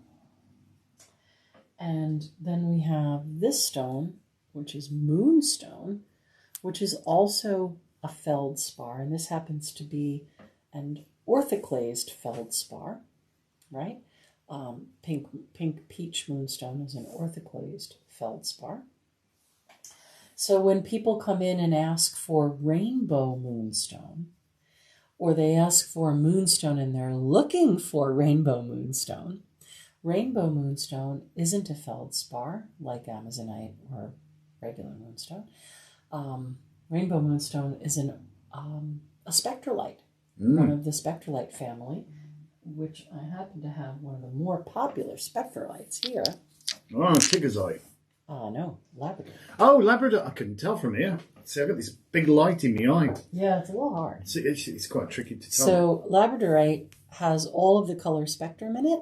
And then we have this stone, which is Moonstone, which is also a feldspar. And this happens to be an orthoclased feldspar, right? Pink peach moonstone is an orthoclased feldspar. So when people come in and ask for rainbow moonstone, or they ask for a moonstone and they're looking for rainbow moonstone isn't a feldspar like Amazonite or regular moonstone. Rainbow moonstone is a spectrolite, one of the spectrolite family, which I happen to have one of the more popular spectrolites here. Oh, Chicazite. No, Labrador. Oh, Labrador. I couldn't tell from here. See, I've got this big light in my eye. Yeah, it's a little hard. It's quite tricky to tell. So Labradorite has all of the color spectrum in it.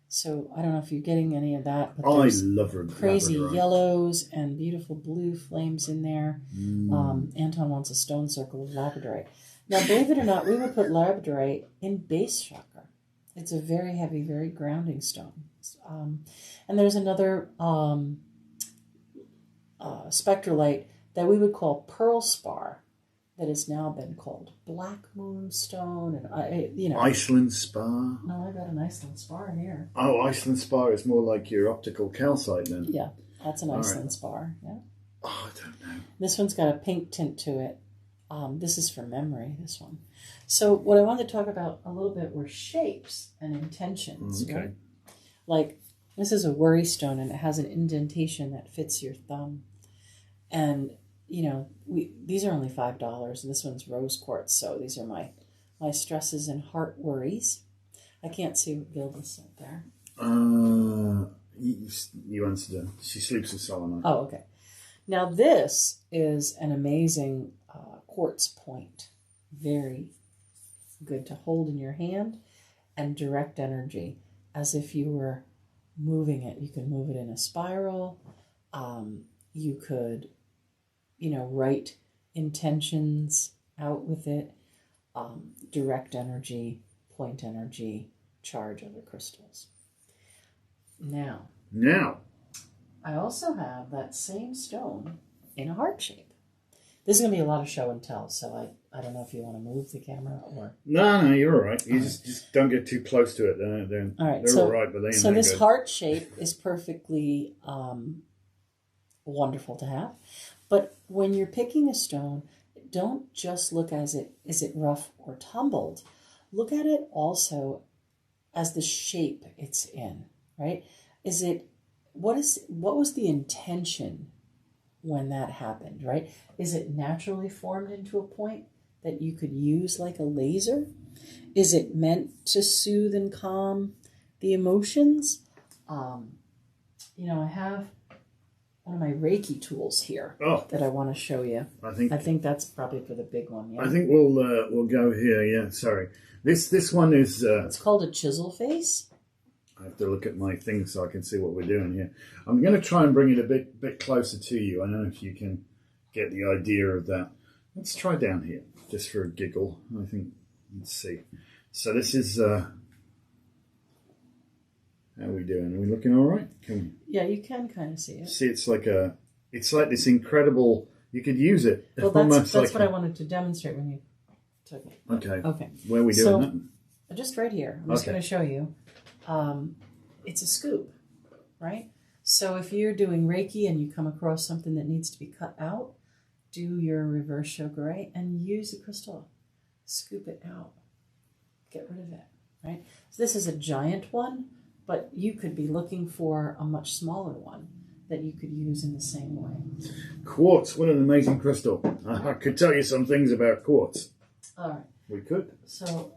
So I don't know if you're getting any of that. But I love crazy Labradorite. Yellows and beautiful blue flames in there. Anton wants a stone circle of Labradorite. Now, believe it or not, we would put Labradorite in base chakra. It's a very heavy, very grounding stone. And there's another spectrolite that we would call pearl spar that has now been called black moonstone and Iceland spar. No, I got an Iceland spar here. Oh, Iceland spar is more like your optical calcite then. Yeah, that's an Iceland spar. Yeah. Oh, I don't know. This one's got a pink tint to it. This is from memory, this one. So what I wanted to talk about a little bit were shapes and intentions. Okay. Right? Like this is a worry stone and it has an indentation that fits your thumb. And, these are only $5 and this one's rose quartz. So these are my stresses and heart worries. I can't see what Gilda's up there. You answered her. She sleeps with Solomon. Oh, okay. Now this is an amazing quartz point. Very good to hold in your hand and direct energy as if you were moving it. You can move it in a spiral. You could, write intentions out with it. Direct energy, point energy, charge other crystals. Now, I also have that same stone in a heart shape. This is going to be a lot of show and tell, so I don't know if you want to move the camera or... No, you're all right. You just don't get too close to it. They're all right, but they ain't So that this good. heart shape is perfectly wonderful to have. But when you're picking a stone, don't just look is it rough or tumbled. Look at it also as the shape it's in, right? What was the intention when that happened, right? Is it naturally formed into a point that you could use like a laser? Is it meant to soothe and calm the emotions? I have one of my Reiki tools here that I want to show you. I think that's probably for the big one. Yeah. I think we'll go here. Yeah, sorry. This one is. It's called a chisel face. I have to look at my thing so I can see what we're doing here. I'm going to try and bring it a bit closer to you. I don't know if you can get the idea of that. Let's try down here, just for a giggle. I think, let's see. So this is, how are we doing? Are we looking all right? Yeah, you can kind of see it. See, it's like this incredible, you could use it. Well, that's what I wanted to demonstrate when you took it. Okay. Where are we doing that? Just right here. I'm just going to show you. It's a scoop, right? So if you're doing Reiki and you come across something that needs to be cut out, do your reverse shogure and use the crystal. Scoop it out. Get rid of it, right? So this is a giant one, but you could be looking for a much smaller one that you could use in the same way. Quartz, what an amazing crystal. I could tell you some things about quartz. All right. We could. So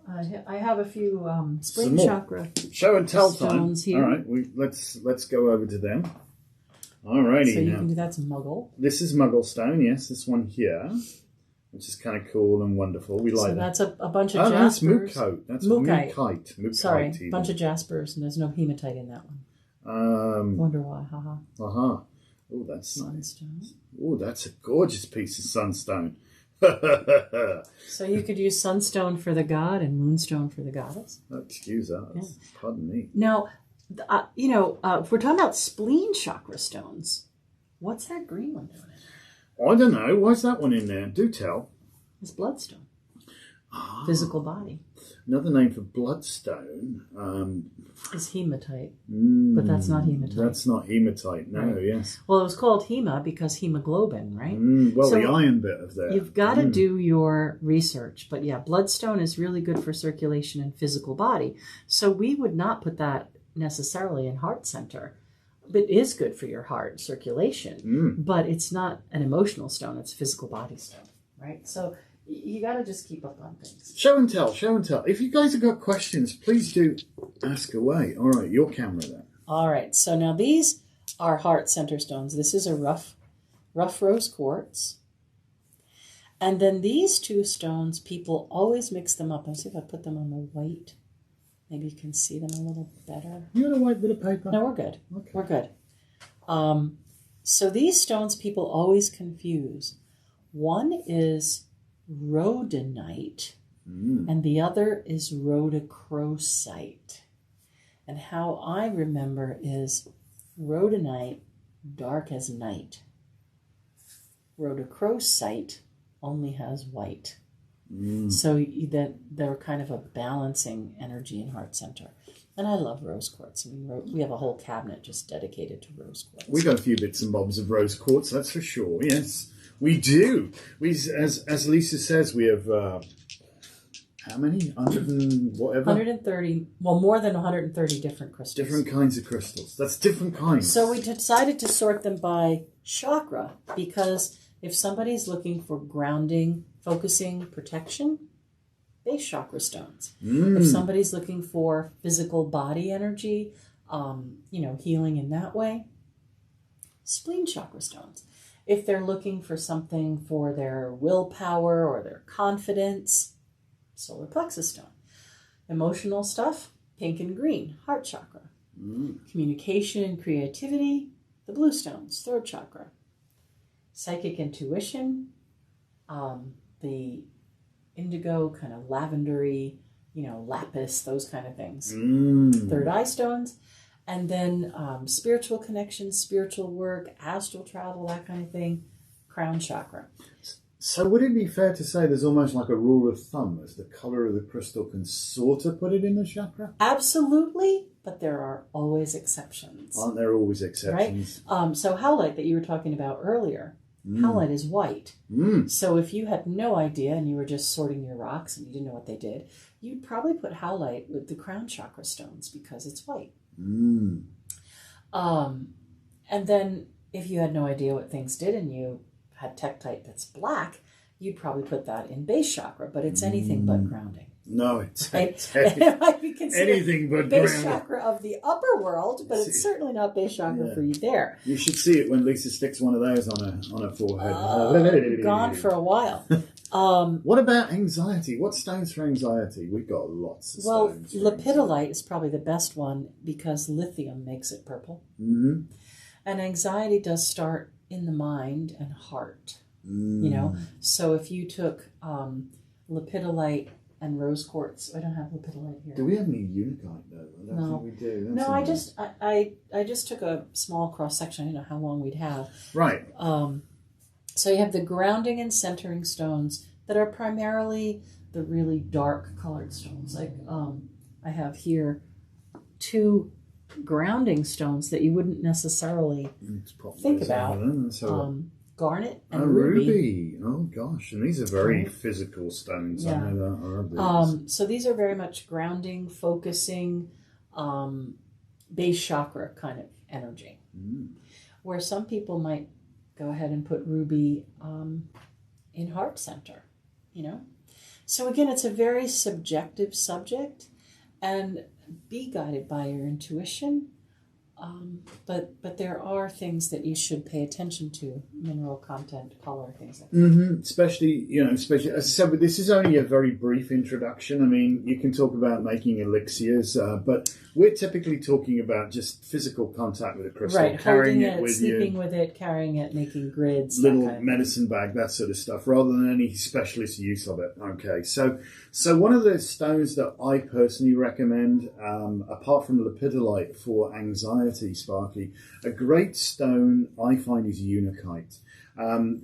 I have a few spleen chakra show and tell stones time. Here. All right, let's go over to them. All righty. So you can do that's Muggle. This is Muggle Stone. Yes, this one here, which is kind of cool and wonderful. We like that. So that's a bunch of jaspers. That's Mookite. Sorry, a bunch of jaspers, and there's no hematite in that one. Wonder why? Haha. Oh, that's sunstone. Nice. Oh, that's a gorgeous piece of sunstone. So you could use sunstone for the god and moonstone for the goddess. Excuse us. Yeah. Pardon me. Now, if we're talking about spleen chakra stones, what's that green one doing? I don't know. Why's that one in there? Do tell. It's bloodstone. Physical body. Another name for bloodstone is hematite, but that's not hematite. That's not hematite, no, right. Yes. Well, it was called hema because hemoglobin, right? Well, so the iron bit of that. You've got to do your research. But yeah, bloodstone is really good for circulation and physical body. So we would not put that necessarily in heart center. It is good for your heart circulation, but it's not an emotional stone. It's a physical body stone, right? So you got to just keep up on things. Show and tell. If you guys have got questions, please do ask away. All right, your camera then. All right, so now these are heart center stones. This is a rough rose quartz. And then these two stones, people always mix them up. Let's see if I put them on the white. Maybe you can see them a little better. You got a white bit of paper? No, we're good. Okay. We're good. So these stones people always confuse. One is Rhodanite, and the other is Rhodochrosite. And how I remember is Rhodanite, dark as night. Rhodochrosite only has white. So that they're kind of a balancing energy in heart center. And I love rose quartz. I mean, we have a whole cabinet just dedicated to rose quartz. We got a few bits and bobs of rose quartz, that's for sure. Yes. We do. As Lisa says, we have, how many? 100 and whatever? 130, well, more than 130 different crystals. Different kinds of crystals. That's different kinds. So we decided to sort them by chakra, because if somebody's looking for grounding, focusing, protection, base chakra stones. If somebody's looking for physical body energy, healing in that way, spleen chakra stones. If they're looking for something for their willpower or their confidence, solar plexus stone. Emotional stuff, pink and green, heart chakra. Communication and creativity, the blue stones, throat chakra. Psychic intuition, the indigo, kind of lavendery, lapis, those kind of things. Third eye stones. And then spiritual connections, spiritual work, astral travel, that kind of thing. Crown chakra. So would it be fair to say there's almost like a rule of thumb as the colour of the crystal can sort of put it in the chakra? Absolutely, but there are always exceptions. Aren't there always exceptions? Right? So howlite that you were talking about earlier, howlite is white. So if you had no idea and you were just sorting your rocks and you didn't know what they did, you'd probably put howlite with the crown chakra stones because it's white. And then if you had no idea what things did and you had tektite that's black, you'd probably put that in base chakra, but it's anything but grounding. No, it's it might be considered anything but base grounding. Chakra of the upper world, but it's certainly not base chakra for you there. You should see it when Lisa sticks one of those on her forehead. Gone for a while. What about anxiety? What stones for anxiety? We've got lots of stones. Well, lepidolite is probably the best one because lithium makes it purple. And anxiety does start in the mind and heart. So if you took lepidolite and rose quartz, I don't have lepidolite here. Do we have any unakite though? I don't think we do. That's I just took a small cross section. I didn't know how long we'd have. Right. So you have the grounding and centering stones that are primarily the really dark colored stones. Like I have here 2 grounding stones that you wouldn't necessarily think about. Garnet and ruby. Oh gosh, and these are very physical stones. I know that. So these are very much grounding, focusing, base chakra kind of energy. Where some people might go ahead and put ruby in heart center, So again, it's a very subjective subject, and be guided by your intuition. But there are things that you should pay attention to: mineral content, color, things like that. Especially as I said, but this is only a very brief introduction. I mean, you can talk about making elixirs, but we're typically talking about just physical contact with a crystal, right? carrying Holding it with sleeping you, with it, carrying it, making grids, little that kind of medicine bag, that sort of stuff, rather than any specialist use of it. Okay, so one of the stones that I personally recommend, apart from lepidolite for anxiety, Sparky, a great stone I find is unakite.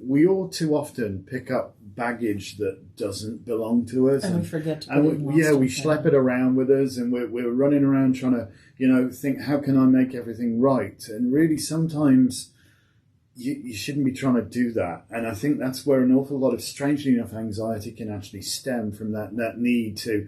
We all too often pick up baggage that doesn't belong to us, and we forget to put it in we schlep it around with us, and we're running around trying to think, how can I make everything right? And really sometimes you shouldn't be trying to do that. And I think that's where an awful lot of, strangely enough, anxiety can actually stem from that need to,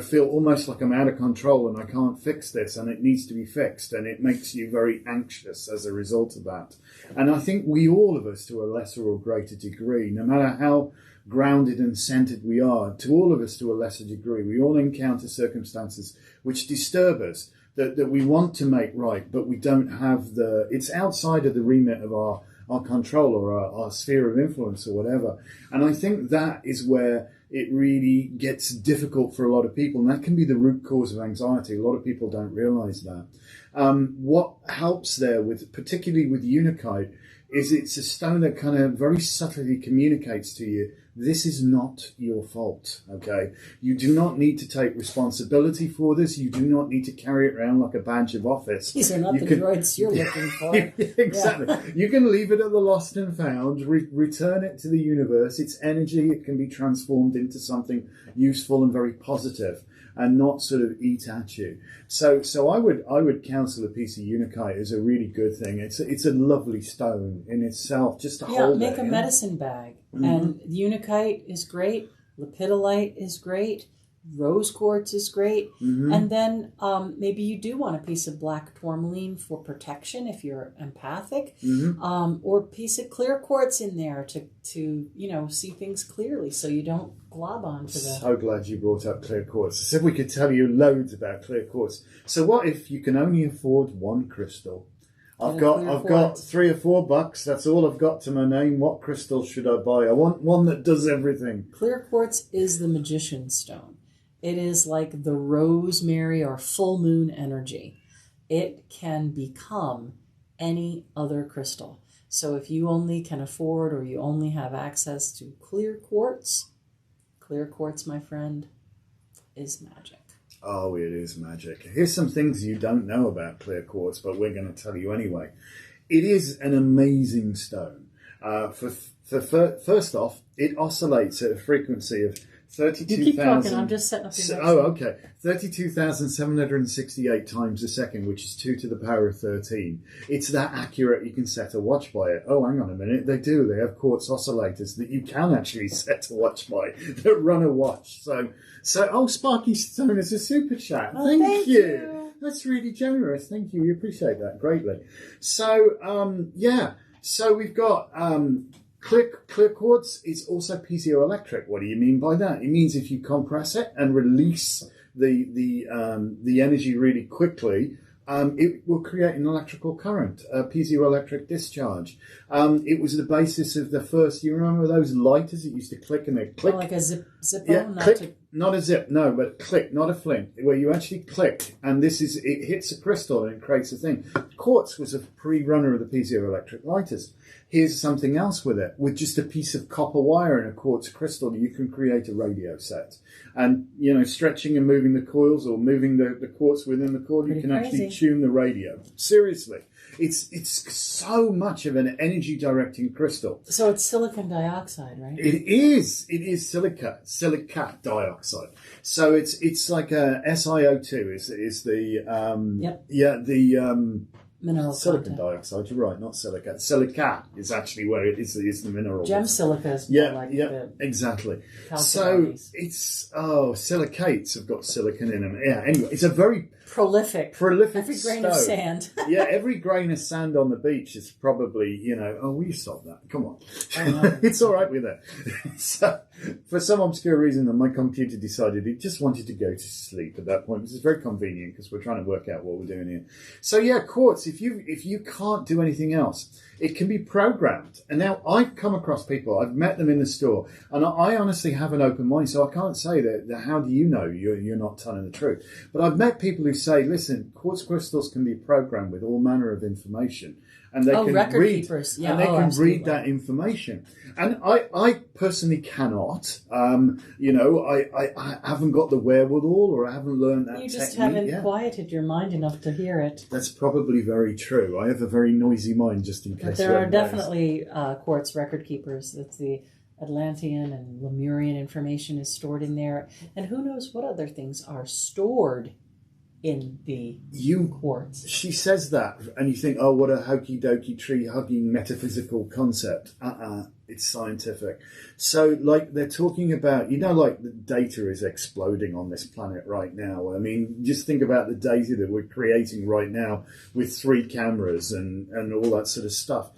feel almost like I'm out of control and I can't fix this and it needs to be fixed. And it makes you very anxious as a result of that. And I think all of us, to a lesser or greater degree, no matter how grounded and centered we are, to all of us to a lesser degree, we all encounter circumstances which disturb us, that we want to make right, but we don't have it's outside of the remit of our control or our sphere of influence or whatever. And I think that is where it really gets difficult for a lot of people. And that can be the root cause of anxiety. A lot of people don't realize that. What helps there, particularly with unakite, is it's a stone that kind of very subtly communicates to you, this is not your fault, okay? You do not need to take responsibility for this. You do not need to carry it around like a badge of office. These are not the droids you're looking for. Exactly. Yeah. You can leave it at the lost and found, return it to the universe. Its energy, it can be transformed into something useful and very positive, and not sort of eat at you. So I would counsel a piece of unakite as a really good thing. It's a lovely stone in itself, just to hold it. Make a medicine bag. And unakite is great. Lepidolite is great. Rose quartz is great. And then maybe you do want a piece of black tourmaline for protection if you're empathic, or a piece of clear quartz in there to see things clearly so you don't glob onto the... So glad you brought up clear quartz. I said we could tell you loads about clear quartz. So what if you can only afford one crystal? I've got $3 or $4. That's all I've got to my name. What crystal should I buy? I want one that does everything. Clear quartz is the magician's stone. It is like the rosemary or full moon energy. It can become any other crystal. So if you only can afford or you only have access to clear quartz, my friend, is magic. Oh, it is magic. Here's some things you don't know about clear quartz, but we're going to tell you anyway. It is an amazing stone. First off, it oscillates at a frequency of 32,000... You keep talking, I'm just setting up your next Oh, okay. 32,768 times a second, which is 2 to the power of 13. It's that accurate you can set a watch by it. Oh, hang on a minute. They do. They have quartz oscillators that you can actually set a watch by that run a watch. So Sparky Stone is a super chat. Oh, thank you. That's really generous. Thank you. We appreciate that greatly. So, So we've got... Clear quartz is also piezoelectric. What do you mean by that? It means if you compress it and release the energy really quickly, it will create an electrical current, a piezoelectric discharge. It was the basis of the first. You remember those lighters that used to click and they click? Oh, like a zippo? Yeah, click. Not a zip, no, but click, not a flint, where you actually click, and it hits a crystal and it creates a thing. Quartz was a pre-runner of the piezoelectric lighters. Here's something else with it. With just a piece of copper wire and a quartz crystal, you can create a radio set. And, stretching and moving the coils or moving the quartz within the coil, you can actually tune the radio. Seriously. It's so much of an energy-directing crystal. So it's silicon dioxide, right? It is silica dioxide. So it's like a SiO2 is the mineral silicon content. dioxide. You're right, not silica. Silica is actually where it is the mineral. Gem silica is more like the exactly. So calcium it's silicates have got silicon in them. Yeah. Anyway, it's a very prolific every grain of sand. Yeah, every grain of sand on the beach is probably, will you stop that? Come on. Oh, It's all right with it. So, for some obscure reason, my computer decided it just wanted to go to sleep at that point, which is very convenient because we're trying to work out what we're doing here. So yeah, quartz, if you can't do anything else, it can be programmed. And now I've come across people, I've met them in the store, and I honestly have an open mind, so I can't say that how do you know you're not telling the truth. But I've met people who say, listen, quartz crystals can be programmed with all manner of information. And they can read, keepers. Yeah, and they can read that information. And I personally cannot. I haven't got the wherewithal, or I haven't learned that. You just haven't quieted your mind enough to hear it. That's probably very true. I have a very noisy mind, just in case. But there are definitely quartz record keepers. That's the Atlantean and Lemurian information is stored in there, and who knows what other things are stored in the quartz. She says that, and you think, oh, what a hokey-dokey, tree-hugging metaphysical concept. It's scientific. So, they're talking about, the data is exploding on this planet right now. I mean, just think about the data that we're creating right now with 3 cameras and all that sort of stuff.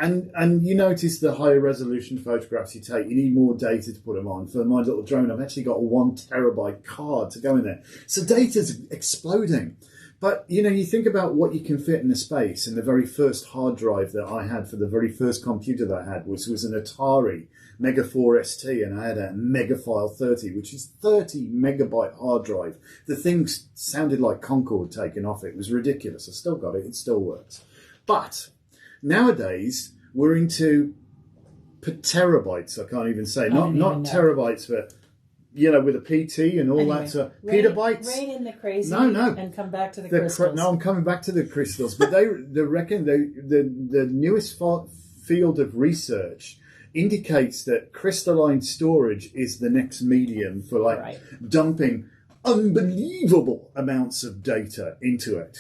And you notice the higher resolution photographs you take, you need more data to put them on. For my little drone, I've actually got a 1 terabyte card to go in there. So data's exploding. But, you think about what you can fit in the space. And the very first hard drive that I had for the very first computer that I had was an Atari Mega 4 ST, and I had a Megafile 30, which is 30 megabyte hard drive. The thing sounded like Concorde taken off it. It was ridiculous. I still got it. It still works. But nowadays, we're into terabytes. I can't even say. Not terabytes, but, with a PT and all that. So, petabytes. Rein in the crazy. No. And come back to the crystals. No, I'm coming back to the crystals. But they reckon the newest field of research indicates that crystalline storage is the next medium for dumping unbelievable amounts of data into it,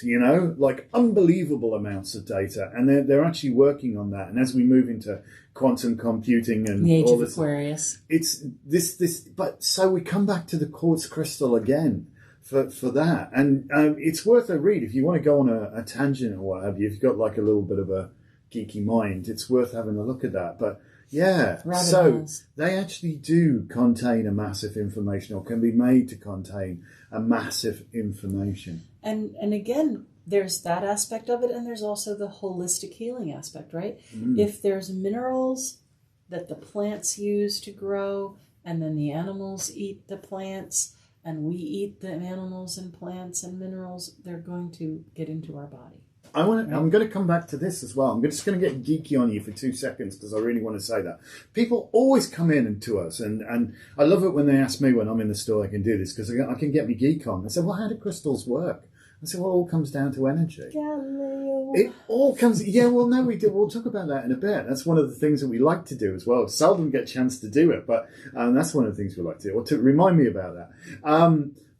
unbelievable amounts of data, and they're actually working on that. And as we move into quantum computing and the age all of Aquarius, it's this. But so we come back to the quartz crystal again for that, and it's worth a read if you want to go on a tangent or what have you. If you've got a little bit of a geeky mind, it's worth having a look at that. But yeah, so they actually do contain a massive information, or can be made to contain a massive information. And again, there's that aspect of it, and there's also the holistic healing aspect, right? Mm. If there's minerals that the plants use to grow, and then the animals eat the plants, and we eat the animals and plants and minerals, they're going to get into our body. I'm going to come back to this as well. I'm just going to get geeky on you for 2 seconds because I really want to say that. People always come in to us, and I love it when they ask me when I'm in the store I can do this because I can get me geek on. I say, well, how do crystals work? I say, well, it all comes down to energy. Galileo. It all comes... Yeah, well, no, we do. We'll talk about that in a bit. That's one of the things that we like to do as well. Seldom get a chance to do it, but that's one of the things we like to do. Or to remind me about that.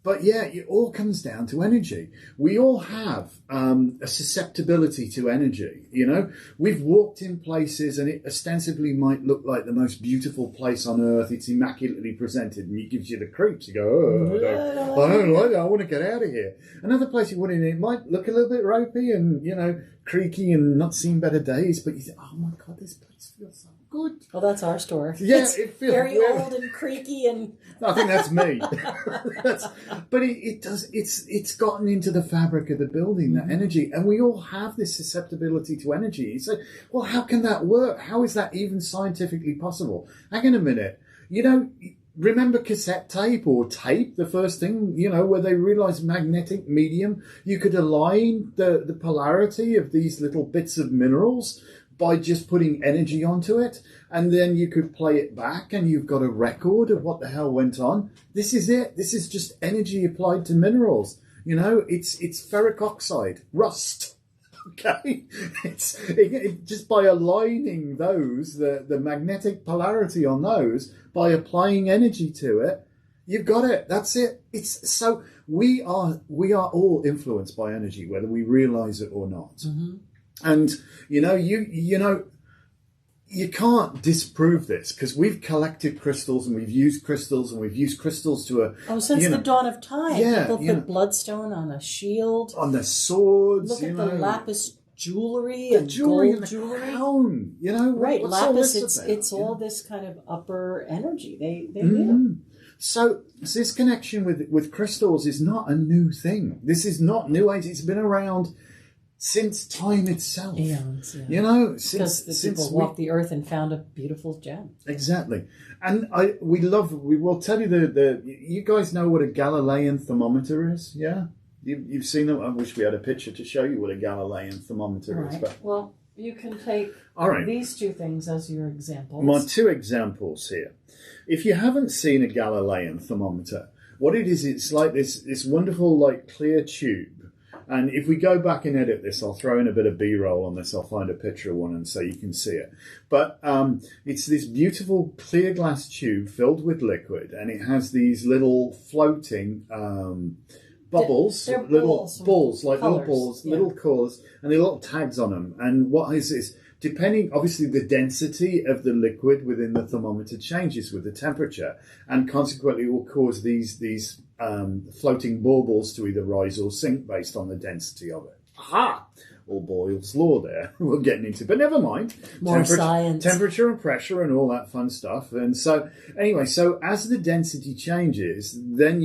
But yeah, it all comes down to energy. We all have a susceptibility to energy. You know, we've walked in places and it ostensibly might look like the most beautiful place on earth. It's immaculately presented and it gives you the creeps. You go, oh, I don't like that. I want to get out of here. Another place you went in, it might look a little bit ropey and, you know, creaky and not seen better days. But you think, oh my God, this place feels so good. Well, that's our store. Yeah, it's it feels very old and creaky and... I think that's me. But it does. It's gotten into the fabric of the building, that energy, and we all have this susceptibility to energy. So, well, how can that work? How is that even scientifically possible? Hang on a minute. You know, remember cassette tape or tape? The first thing, you know, where they realised magnetic medium, you could align the polarity of these little bits of minerals by just putting energy onto it, and then you could play it back and you've got a record of what the hell went on. This is it. This is just energy applied to minerals. You know, it's ferric oxide, rust. Okay? It just by aligning those, the magnetic polarity on those, by applying energy to it, you've got it. That's it. It's so we are all influenced by energy, whether we realise it or not. Mm-hmm. And, you know, you can't disprove this because we've collected crystals and we've used crystals to a... Oh, since the dawn of time. Yeah, People put bloodstone on a shield. On their swords. Look at the lapis jewelry the and jewelry gold and the jewelry. Crown, you know? Right, what's lapis, all it's all this kind of upper energy. They do. So this connection with crystals is not a new thing. This is not new age. It's been around... since time itself, eons, yeah. You know, because the people walked the earth and found a beautiful gem. Exactly, and we will tell you you guys know what a Galilean thermometer is, yeah? You've seen them. I wish we had a picture to show you what a Galilean thermometer is. But well, you can take these two things as your examples. My 2 examples here. If you haven't seen a Galilean thermometer, what it is, it's like this wonderful like clear tube. And if we go back and edit this, I'll throw in a bit of B-roll on this. I'll find a picture of one and so you can see it. But it's this beautiful clear glass tube filled with liquid, and it has these little floating bubbles, little balls, like colors. little balls, little cores, and they're little tags on them. And what is this? Depending, obviously, the density of the liquid within the thermometer changes with the temperature, and consequently will cause these floating baubles to either rise or sink based on the density of it. Aha! All Boyle's law there. We're getting into, but never mind. More science. Temperature and pressure and all that fun stuff. And so, anyway, so as the density changes, then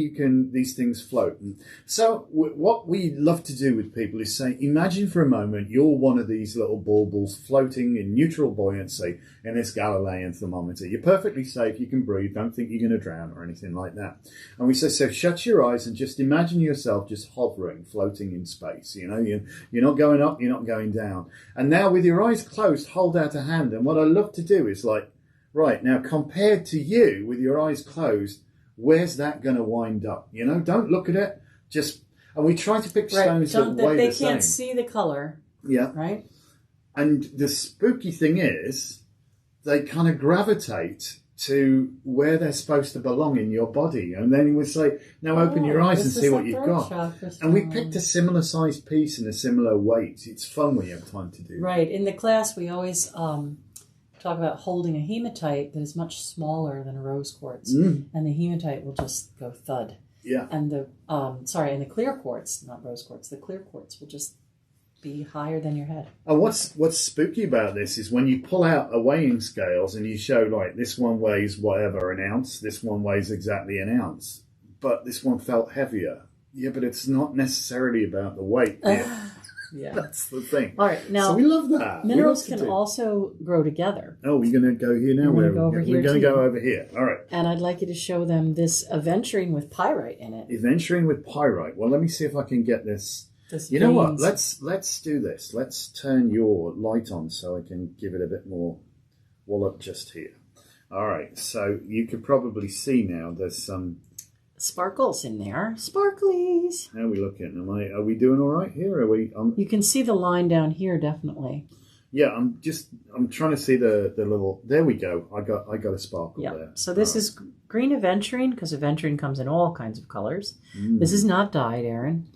these things float. And so what we love to do with people is say, imagine for a moment you're one of these little baubles floating in neutral buoyancy in this Galilean thermometer. You're perfectly safe. You can breathe. Don't think you're going to drown or anything like that. And we say, so shut your eyes and just imagine yourself just hovering, floating in space. You know, you're not going up. You're not going down. And now with your eyes closed, hold out a hand. And what I love to do is like, right, now compared to you with your eyes closed, where's that going to wind up? You know, don't look at it. And we try to pick stones that weigh the same. They can't see the color. Yeah. Right? And the spooky thing is, they kind of gravitate to where they're supposed to belong in your body. And then he would say, now open your eyes and see what you've got. And we picked a similar sized piece and a similar weight. It's fun when you have time to do that. Right. In the class, we always talk about holding a hematite that is much smaller than a rose quartz. And the hematite will just go thud. Yeah. And the clear quartz, not rose quartz, the clear quartz will just be higher than your head. And what's spooky about this is when you pull out a weighing scales and you show, like, this one weighs whatever, an ounce, this one weighs exactly an ounce, but this one felt heavier. Yeah, but it's not necessarily about the weight. Yeah. Yeah. That's the thing. All right. Now, so we love that. Minerals can also grow together. Oh, we're going to go here now? We're going to go over here. All right. And I'd like you to show them this Aventurine with Pyrite in it. Aventurine with Pyrite. Well, let me see if I can get this. You know what? Let's do this. Let's turn your light on so I can give it a bit more wallop just here. All right. So you could probably see now there's some sparkles in there. Sparklies. How are we looking? Are we doing all right here? Are we? You can see the line down here, definitely. Yeah, I'm trying to see the little. There we go. I got a sparkle there. So this is green Aventurine, because Aventurine comes in all kinds of colors. This is not dyed, Aaron.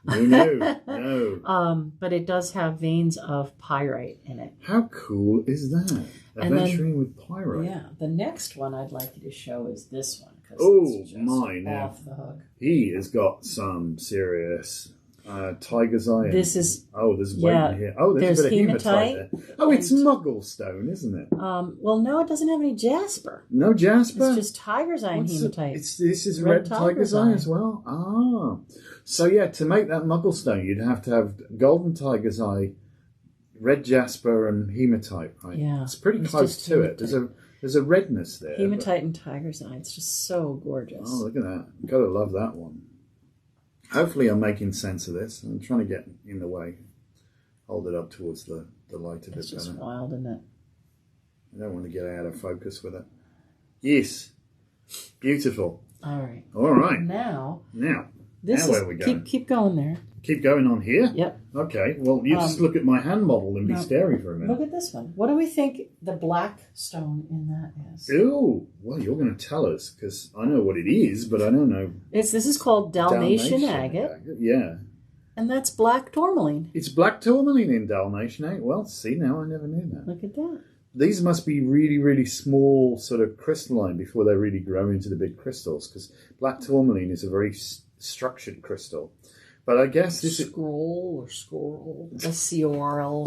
No. But it does have veins of Pyrite in it. How cool is that? Aventurine with Pyrite. Yeah. The next one I'd like you to show is this one. Oh my! Now off the hook. He has got some serious tiger's eye. There's weight in here. Oh, there's a bit of hematite there. Oh, it's Muggle Stone, isn't it? Well, no, it doesn't have any Jasper. No Jasper. It's just tiger's eye and hematite. This is red tiger's eye as well. So yeah, to make that Muggle Stone, you'd have to have golden tiger's eye, red Jasper, and hematite. Right? Yeah, it's pretty close to it. There's a redness there. Hematite and tiger's eye. It's just so gorgeous. Oh, look at that. Gotta love that one. Hopefully I'm making sense of this. I'm trying to get in the way. Hold it up towards the light a bit better. It's just wild, isn't it? I don't want to get out of focus with it. Yes. Beautiful. All right. All right. Now where are we going? Keep going there. Keep going on here? Yep. Okay. Well, you just look at my hand model and be staring for a minute. Look at this one. What do we think the black stone in that is? Ooh. Well, you're going to tell us, because I know what it is, but I don't know. This is called Dalmatian Agate. Yeah. And that's black tourmaline. It's black tourmaline in Dalmatian Agate. Well, see, now I never knew that. Look at that. These must be really, really small sort of crystalline before they really grow into the big crystals, because black tourmaline is a very structured crystal. But I guess this is... Scroll. S-C-O-R-L.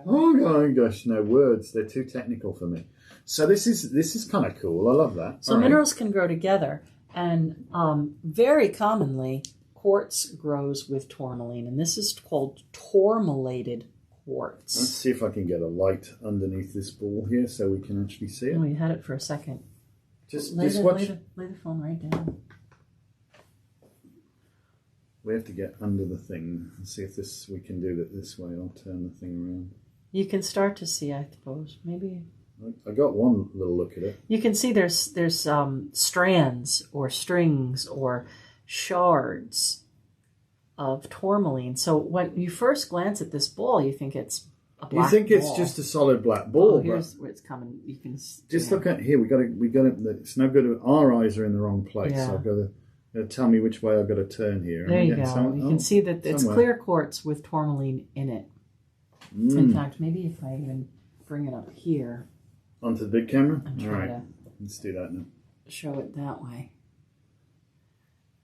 Oh my gosh, no words. They're too technical for me. So this is kind of cool. I love that. So minerals can grow together. And very commonly, quartz grows with tourmaline. And this is called tourmalated quartz. Let's see if I can get a light underneath this ball here so we can actually see it. Oh, you had it for a second. Just watch. Lay the phone right down. We have to get under the thing and see if we can do it this way. I'll turn the thing around. You can start to see, I suppose. Maybe. I got one little look at it. You can see there's strands or strings or shards of tourmaline. So when you first glance at this ball, you think it's a black ball. You think it's just a solid black ball. Oh, here's where it's coming. You can just look at here. We got it. It's no good. Our eyes are in the wrong place. Yeah. So I've got to. Tell me which way I've got to turn here. There you go. You can see that it's clear quartz with tourmaline in it. In fact, maybe if I even bring it up here. Onto the big camera? I'm all right. Let's do that now. Show it that way.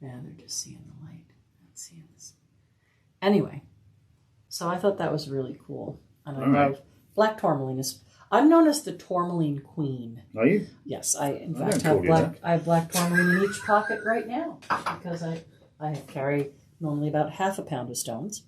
Yeah, they're just seeing the light. Not seeing this. Anyway, so I thought that was really cool. And I love black tourmaline. I'm known as the tourmaline queen. Are you? Yes, I in fact have black tourmaline in each pocket right now because I carry normally about half a pound of stones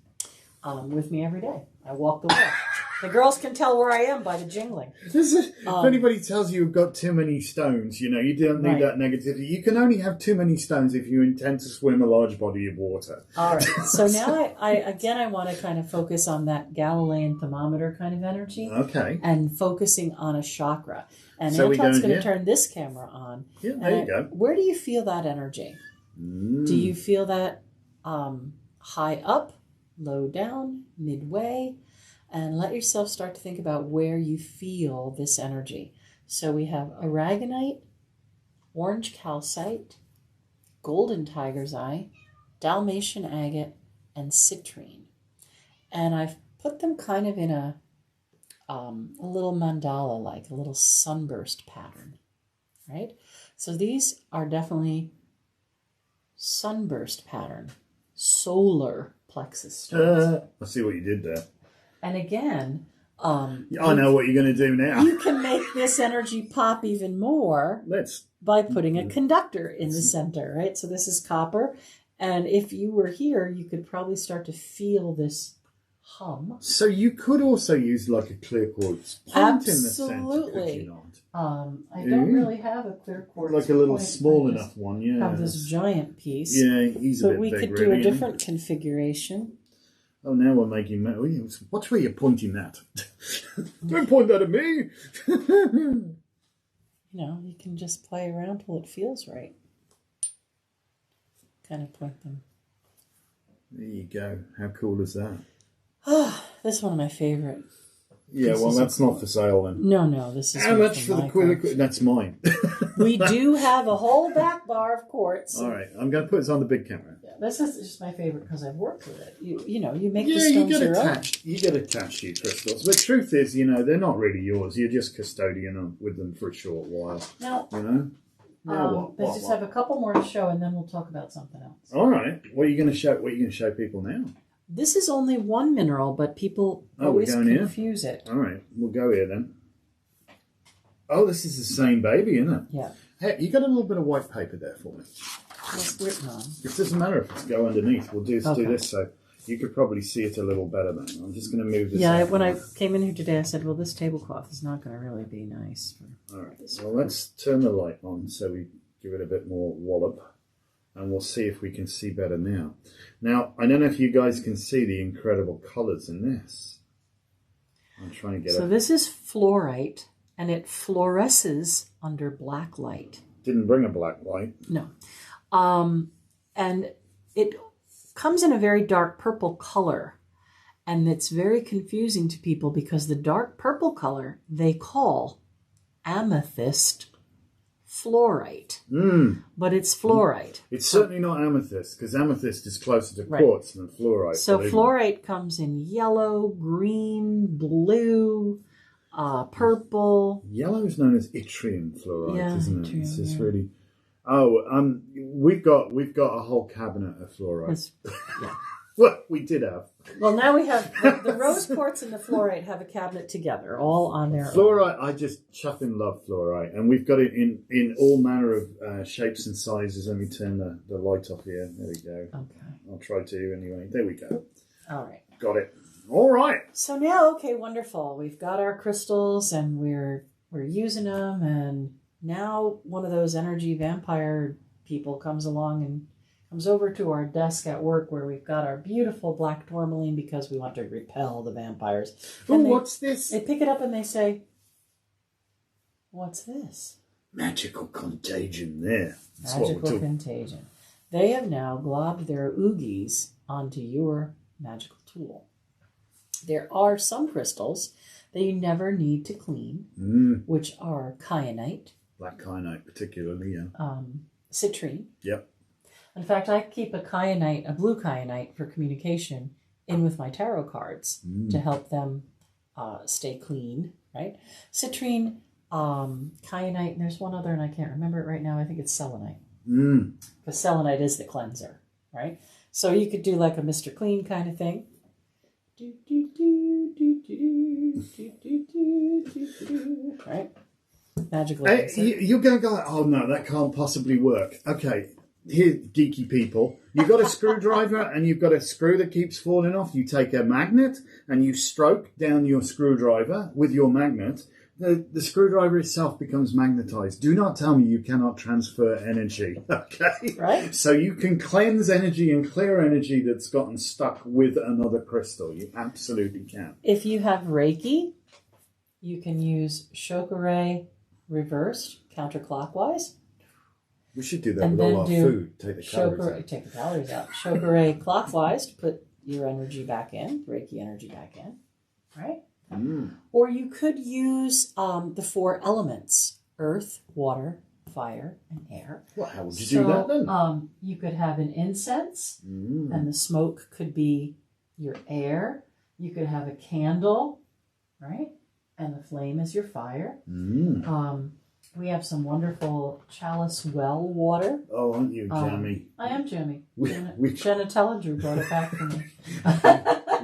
with me every day. I walk the walk. The girls can tell where I am by the jingling. If anybody tells you you've got too many stones, you don't need that negativity. You can only have too many stones if you intend to swim a large body of water. All right. So now I want to kind of focus on that Galilean Thermometer kind of energy. Okay. And focusing on a chakra. And so Anton's going to turn this camera on. Yeah, there you go. Where do you feel that energy? Do you feel that high up, low down, midway? And let yourself start to think about where you feel this energy. So we have aragonite, orange calcite, golden tiger's eye, Dalmatian agate, and citrine. And I've put them kind of in a little mandala, like a little sunburst pattern, right? So these are definitely sunburst pattern, solar plexus stones. I see what you did there. And again, I know what you're going to do now. You can make this energy pop even more by putting a conductor in the center, right? So this is copper, And if you were here, you could probably start to feel this hum. So you could also use like a clear quartz point in the center, could Absolutely. you not? I don't really have a clear quartz. Like a little point. small I just enough one, yeah. have this giant piece. Yeah, he's a But bit we big, could do really, a isn't different configuration. Oh, now we're making metal. Watch where you're pointing that. Don't point that at me. You know, you can just play around till it feels right. Kind of point them. There you go. How cool is that? Oh, this is one of my favorite. Yeah, well, that's not for sale then. No, this is How much for the Quilla? That's mine. We do have a whole back bar of quartz. All right, I'm going to put this on the big camera. Yeah, this is just my favorite because I've worked with it. You know, you make the Yeah, stones you get your own. attached. You get attached to your crystals. The truth is, you know, they're not really yours. You're just custodian with them for a short while. Now, you know. Now let's just have a couple more to show, and then we'll talk about something else. All right. What are you going to show? What are you going to show people now? This is only one mineral, but people always confuse it. All right, we'll go here then. Oh, this is the same baby, isn't it? Yeah. Hey, you got a little bit of white paper there for me? What's written on? It doesn't matter if it's go underneath. We'll do this so you could probably see it a little better then. I'm just going to move this. Yeah, when I came in here today, I said, well, this tablecloth is not going to really be nice. All right, well, let's turn the light on so we give it a bit more wallop. And we'll see if we can see better now. Now, I don't know if you guys can see the incredible colours in this. I'm trying to get So this is fluorite, and it fluoresces under black light. Didn't bring a black light. No. And it comes in a very dark purple color. And it's very confusing to people because the dark purple color they call amethyst fluorite. But it's fluorite. It's certainly not amethyst, because amethyst is closer to quartz than fluorite. So fluorite comes in yellow, green, blue, purple. Yellow is known as yttrium fluorite, isn't it? Yttrium, It's just really. Oh, we've got a whole cabinet of fluorite. Well, we did have. Well, now we have the rose quartz and the fluorite have a cabinet together, all on their fluorite. own. I just chuffing love fluorite, and we've got it in all manner of shapes and sizes. Let me turn the light off here. There we go. Okay. I'll try to anyway. There we go. All right. Got it. All right. So now, okay, wonderful. We've got our crystals, and we're using them, and now one of those energy vampire people comes along and comes over to our desk at work where we've got our beautiful black tourmaline because we want to repel the vampires. Oh, what's this? They pick it up and they say, what's this? Magical contagion there. That's Magical contagion. They have now globbed their oogies onto your magical tool. There are some crystals that you never need to clean, which are kyanite. Black kyanite particularly, yeah. Citrine. Yep. In fact, I keep a blue kyanite for communication in with my tarot cards to help them stay clean, right? Citrine, kyanite, and there's one other, and I can't remember it right now. I think it's selenite. Because selenite is the cleanser, right? So you could do like a Mr. Clean kind of thing. Right? Magical. You're going to go, oh no, that can't possibly work. Okay. Here, geeky people, you've got a screwdriver and you've got a screw that keeps falling off. You take a magnet and you stroke down your screwdriver with your magnet. The screwdriver itself becomes magnetized. Do not tell me you cannot transfer energy, okay? Right. So you can cleanse energy and clear energy that's gotten stuck with another crystal. You absolutely can. If you have Reiki, you can use Shokure reversed, counterclockwise. We should do that with all our food. Take the calories out. Take the calories out. Shokure clockwise to put your energy back in, Reiki energy back in, right? Or you could use the 4 elements: earth, water, fire, and air. Well, how would you do that then? You could have an incense, and the smoke could be your air. You could have a candle, right? And the flame is your fire. We have some wonderful chalice well water. Oh, aren't you jammy? I am jammy. Jenna Tellinger brought it back for me.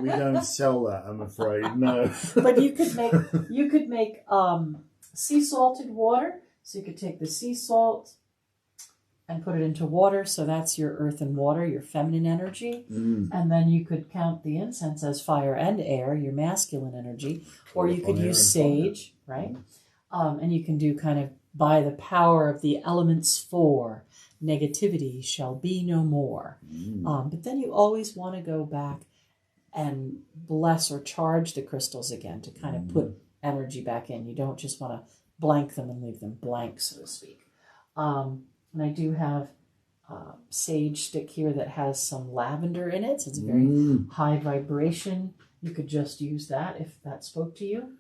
We don't sell that, I'm afraid. No. But you could make sea salted water. So you could take the sea salt, and put it into water. So that's your earth and water, your feminine energy. And then you could count the incense as fire and air, your masculine energy. Or you could use sage, right? And you can do kind of by the power of the elements 4, negativity shall be no more. But then you always want to go back and bless or charge the crystals again to kind of put energy back in. You don't just want to blank them and leave them blank, so to speak. And I do have sage stick here that has some lavender in it. So it's a very high vibration. You could just use that if that spoke to you.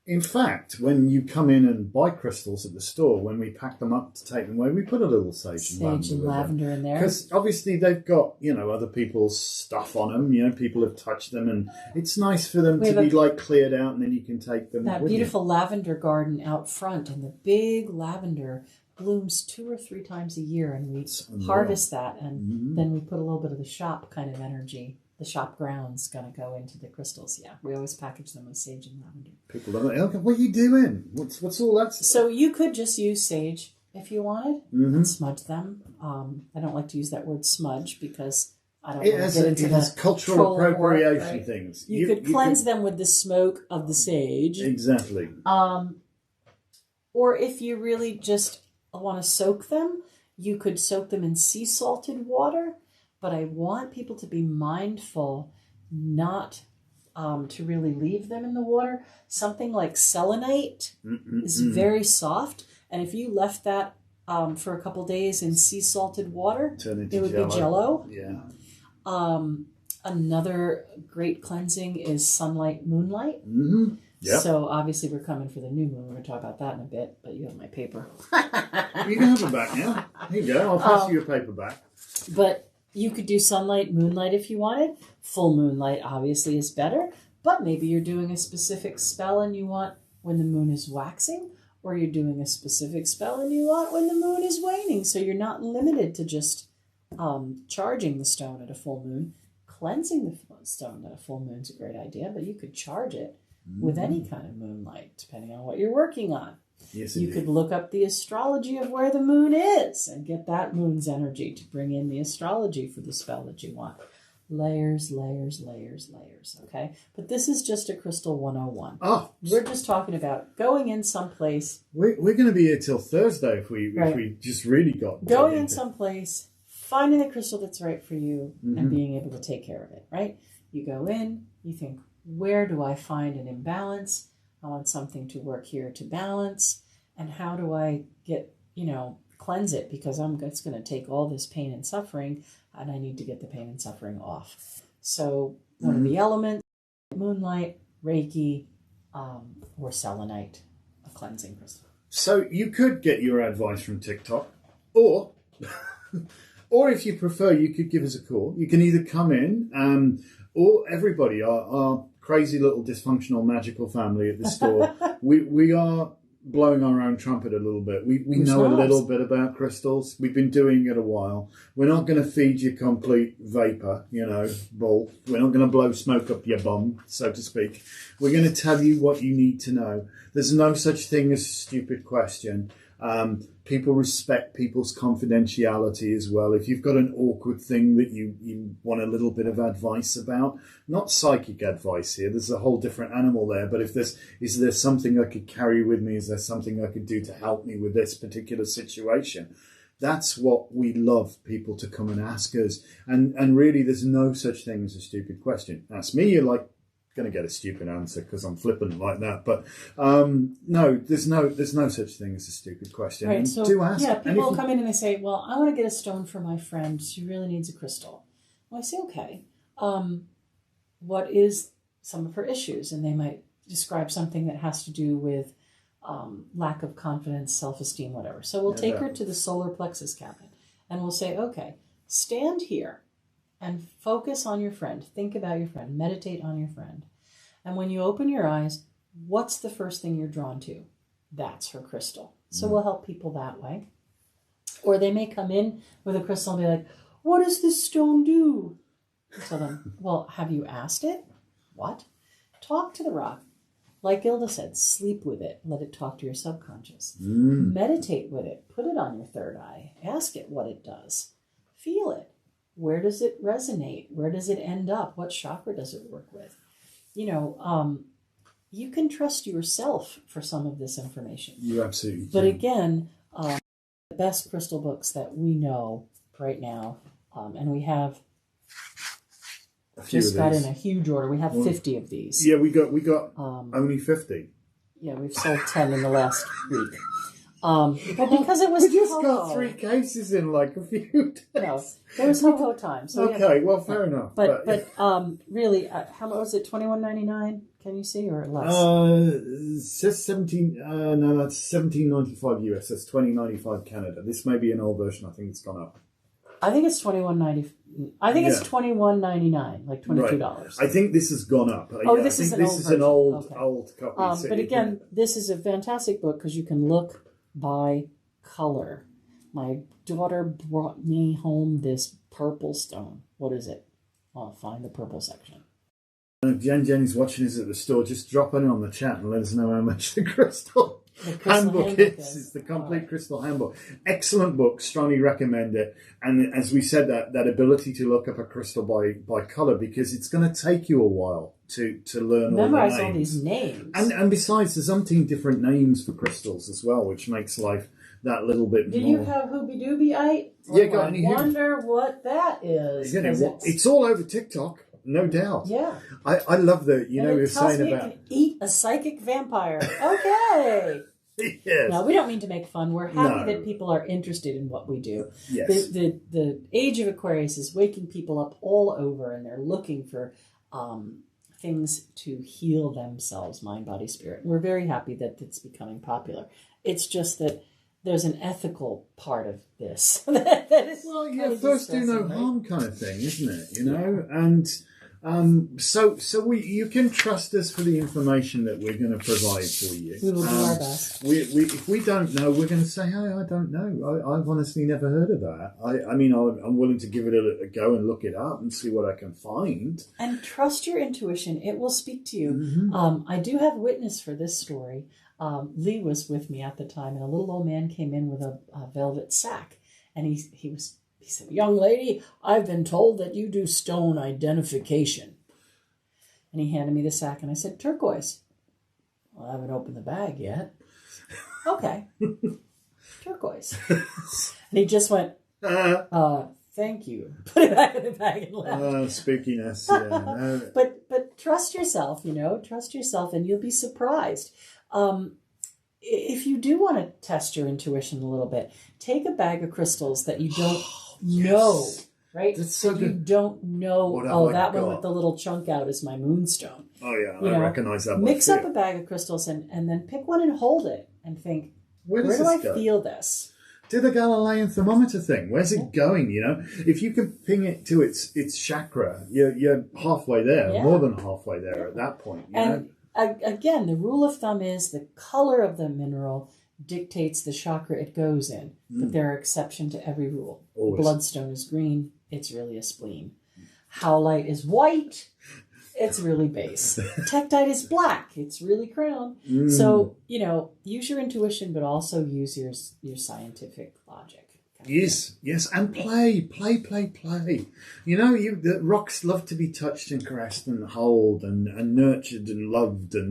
In fact, when you come in and buy crystals at the store, when we pack them up to take them away, we put a little sage and lavender in there. Because obviously they've got, other people's stuff on them. People have touched them, and it's nice for them to be like cleared out, and then you can take them. That beautiful lavender garden out front, and the big lavender blooms 2 or 3 times a year, and we harvest that, and then we put a little bit of the shop kind of energy. The shop ground's going to go into the crystals. Yeah, we always package them with sage and lavender. People love it. What are you doing? What's all that stuff? So you could just use sage if you wanted and smudge them. I don't like to use that word smudge because I don't want to get into the cultural appropriation things. You could cleanse them with the smoke of the sage. Exactly. Or if you really just want to soak them, you could soak them in sea salted water. But I want people to be mindful not to really leave them in the water. Something like selenite is very soft. And if you left that for a couple days in sea salted water, it would be jello. Yeah. Another great cleansing is sunlight, moonlight. Yep. So obviously we're coming for the new moon. We're going to talk about that in a bit, but you have my paper. You can have it back now. Here you go. I'll pass you your paper back. But you could do sunlight, moonlight if you wanted. Full moonlight obviously is better, but maybe you're doing a specific spell and you want when the moon is waxing, or you're doing a specific spell and you want when the moon is waning. So you're not limited to just charging the stone at a full moon. Cleansing the stone at a full moon is a great idea, but you could charge it with any kind of moonlight, depending on what you're working on. Yes, you could look up the astrology of where the moon is and get that moon's energy to bring in the astrology for the spell that you want. Layers, layers, layers, layers, okay? But this is just a Crystal 101. Oh. We're just talking about going in someplace. We're going to be here till Thursday if we just really got... Going in someplace, finding the crystal that's right for you, and being able to take care of it, right? You go in, you think, where do I find an imbalance? I want something to work here to balance. And how do I get, cleanse it? Because it's going to take all this pain and suffering, and I need to get the pain and suffering off. So one of the elements, moonlight, Reiki, or selenite, a cleansing crystal. So you could get your advice from TikTok, or if you prefer, you could give us a call. You can either come in, or everybody, our crazy little dysfunctional magical family at the store, we are blowing our own trumpet a little bit. We know a little bit about crystals. We've been doing it a while. We're not going to feed you complete vapor, bull. We're not going to blow smoke up your bum, so to speak. We're going to tell you what you need to know. There's no such thing as a stupid question. People respect people's confidentiality as well. If you've got an awkward thing that you want a little bit of advice about, not psychic advice here, there's a whole different animal there, but is there something I could carry with me? Is there something I could do to help me with this particular situation? That's what we love people to come and ask us. And really, there's no such thing as a stupid question. Ask me, you're like, going to get a stupid answer because I'm flippant like that, but no, there's no such thing as a stupid question. Right, and so do ask. Yeah, people come in and they say, well, I want to get a stone for my friend, she really needs a crystal. Well, I say, okay, what is some of her issues? And they might describe something that has to do with lack of confidence, self-esteem, whatever. So we'll take her to the solar plexus cabinet and we'll say, okay, stand here and focus on your friend. Think about your friend. Meditate on your friend. And when you open your eyes, what's the first thing you're drawn to? That's her crystal. So we'll help people that way. Or they may come in with a crystal and be like, what does this stone do? I tell them, well, have you asked it? What? Talk to the rock. Like Gilda said, sleep with it. Let it talk to your subconscious. Meditate with it. Put it on your third eye. Ask it what it does. Feel it. Where does it resonate? Where does it end up? What chakra does it work with? You can trust yourself for some of this information. You absolutely can. But again, the best crystal books that we know right now, and we have just got in a huge order. We have 50 of these. Yeah, we got only 50. Yeah, we've sold 10 in the last week. But because it was we just got 3 cases in like a few days. No, there was ho-ho time. So okay, well, fair enough. But really, how much was it? $21.99? Can you see, or less? It says 17. No, that's $17.95 US. That's $20.95 Canada. This may be an old version. I think it's gone up. I think it's $21.90. I think it's $21.99, like $22. Right. I think this has gone up. This is an old copy. But again, this is a fantastic book because you can look by color. My daughter brought me home this purple stone. What is it? I'll find the purple section. If Jenny's watching us at the store, just drop it on the chat and let us know how much the crystal handbook is. It's the complete crystal handbook. Excellent book. Strongly recommend it. And as we said, that ability to look up a crystal by color, because it's going to take you a while to learn memorize all the names. All these names. And besides, there's umpteen different names for crystals as well, which makes life that little bit more. Do you have Hoobie Doobie-ite? Yeah, got any? I wonder what that is. It's all over TikTok. No doubt. Yeah. I love that, you were saying about... You can eat a psychic vampire. Okay. Yes. No, we don't mean to make fun. We're happy that people are interested in what we do. Yes. The age of Aquarius is waking people up all over, and they're looking for things to heal themselves, mind, body, spirit. We're very happy that it's becoming popular. It's just that there's an ethical part of this. that is first do no harm kind of thing, isn't it? And so you can trust us for the information that we're going to provide for you. We will do our best. If we don't know, we're going to say, hey, I don't know. I've honestly never heard of that. I'm willing to give it a go and look it up and see what I can find. And trust your intuition. It will speak to you. Mm-hmm. I do have witness for this story. Lee was with me at the time, and a little old man came in with a velvet sack, and he said, "Young lady, I've been told that you do stone identification." And he handed me the sack, and I said, "Turquoise." "Well, I haven't opened the bag yet." "Okay, turquoise." And he just went, "Thank you." Put it back in the bag and left. Spookiness, yeah. But trust yourself, trust yourself, and you'll be surprised. If you do want to test your intuition a little bit, take a bag of crystals that you don't know, right? That's so good. You don't know, that one with the little chunk out is my Moonstone. Oh, yeah, I recognize that one. Mix up a bag of crystals and then pick one and hold it and think, where do I feel this? Do the Galilean Thermometer thing. Where's it going, If you can ping it to its chakra, you're halfway there, more than halfway there at that point, Again, the rule of thumb is the color of the mineral dictates the chakra it goes in, but there are exceptions to every rule. Always. Bloodstone is green, it's really a spleen. Howlite is white, it's really base. Tektite is black, it's really crown. So, use your intuition, but also use your scientific logic. Yes, and play. The rocks love to be touched and caressed and held and nurtured and loved so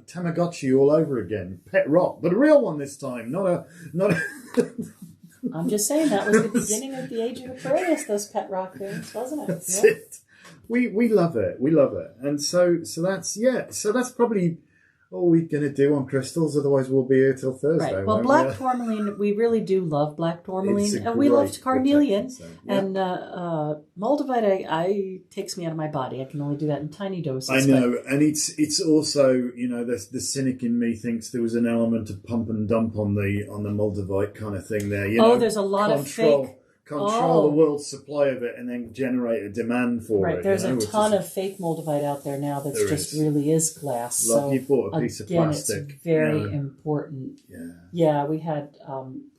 Tamagotchi all over again. Pet rock, but a real one this time, not a. I'm just saying that was the beginning of the age of Aquarius. Those pet rock things, wasn't it? That's it. We love it. We love it, and so that's probably all we're going to do on crystals, otherwise we'll be here till Thursday. Right. Well, black tourmaline, we really do love black tourmaline. And we loved carnelian. And Moldavite takes me out of my body. I can only do that in tiny doses. I know. And it's also, the cynic in me thinks there was an element of pump and dump on the Moldavite kind of thing there. There's a lot of fake. Control the world's supply of it and then generate a demand for it. Right, there's a ton of fake Moldavite out there now that really is glass. You bought a piece of plastic. It's very important. Yeah, we had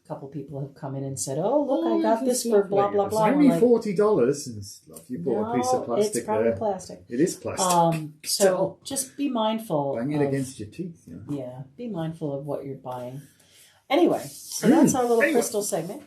couple people have come in and said, "Oh, look, I got this for blah blah blah." It's only $40. You bought a piece of plastic. It's probably plastic. It is plastic. So just be mindful. Bang it against your teeth. Yeah, be mindful of what you're buying. Anyway, so that's our little crystal segment,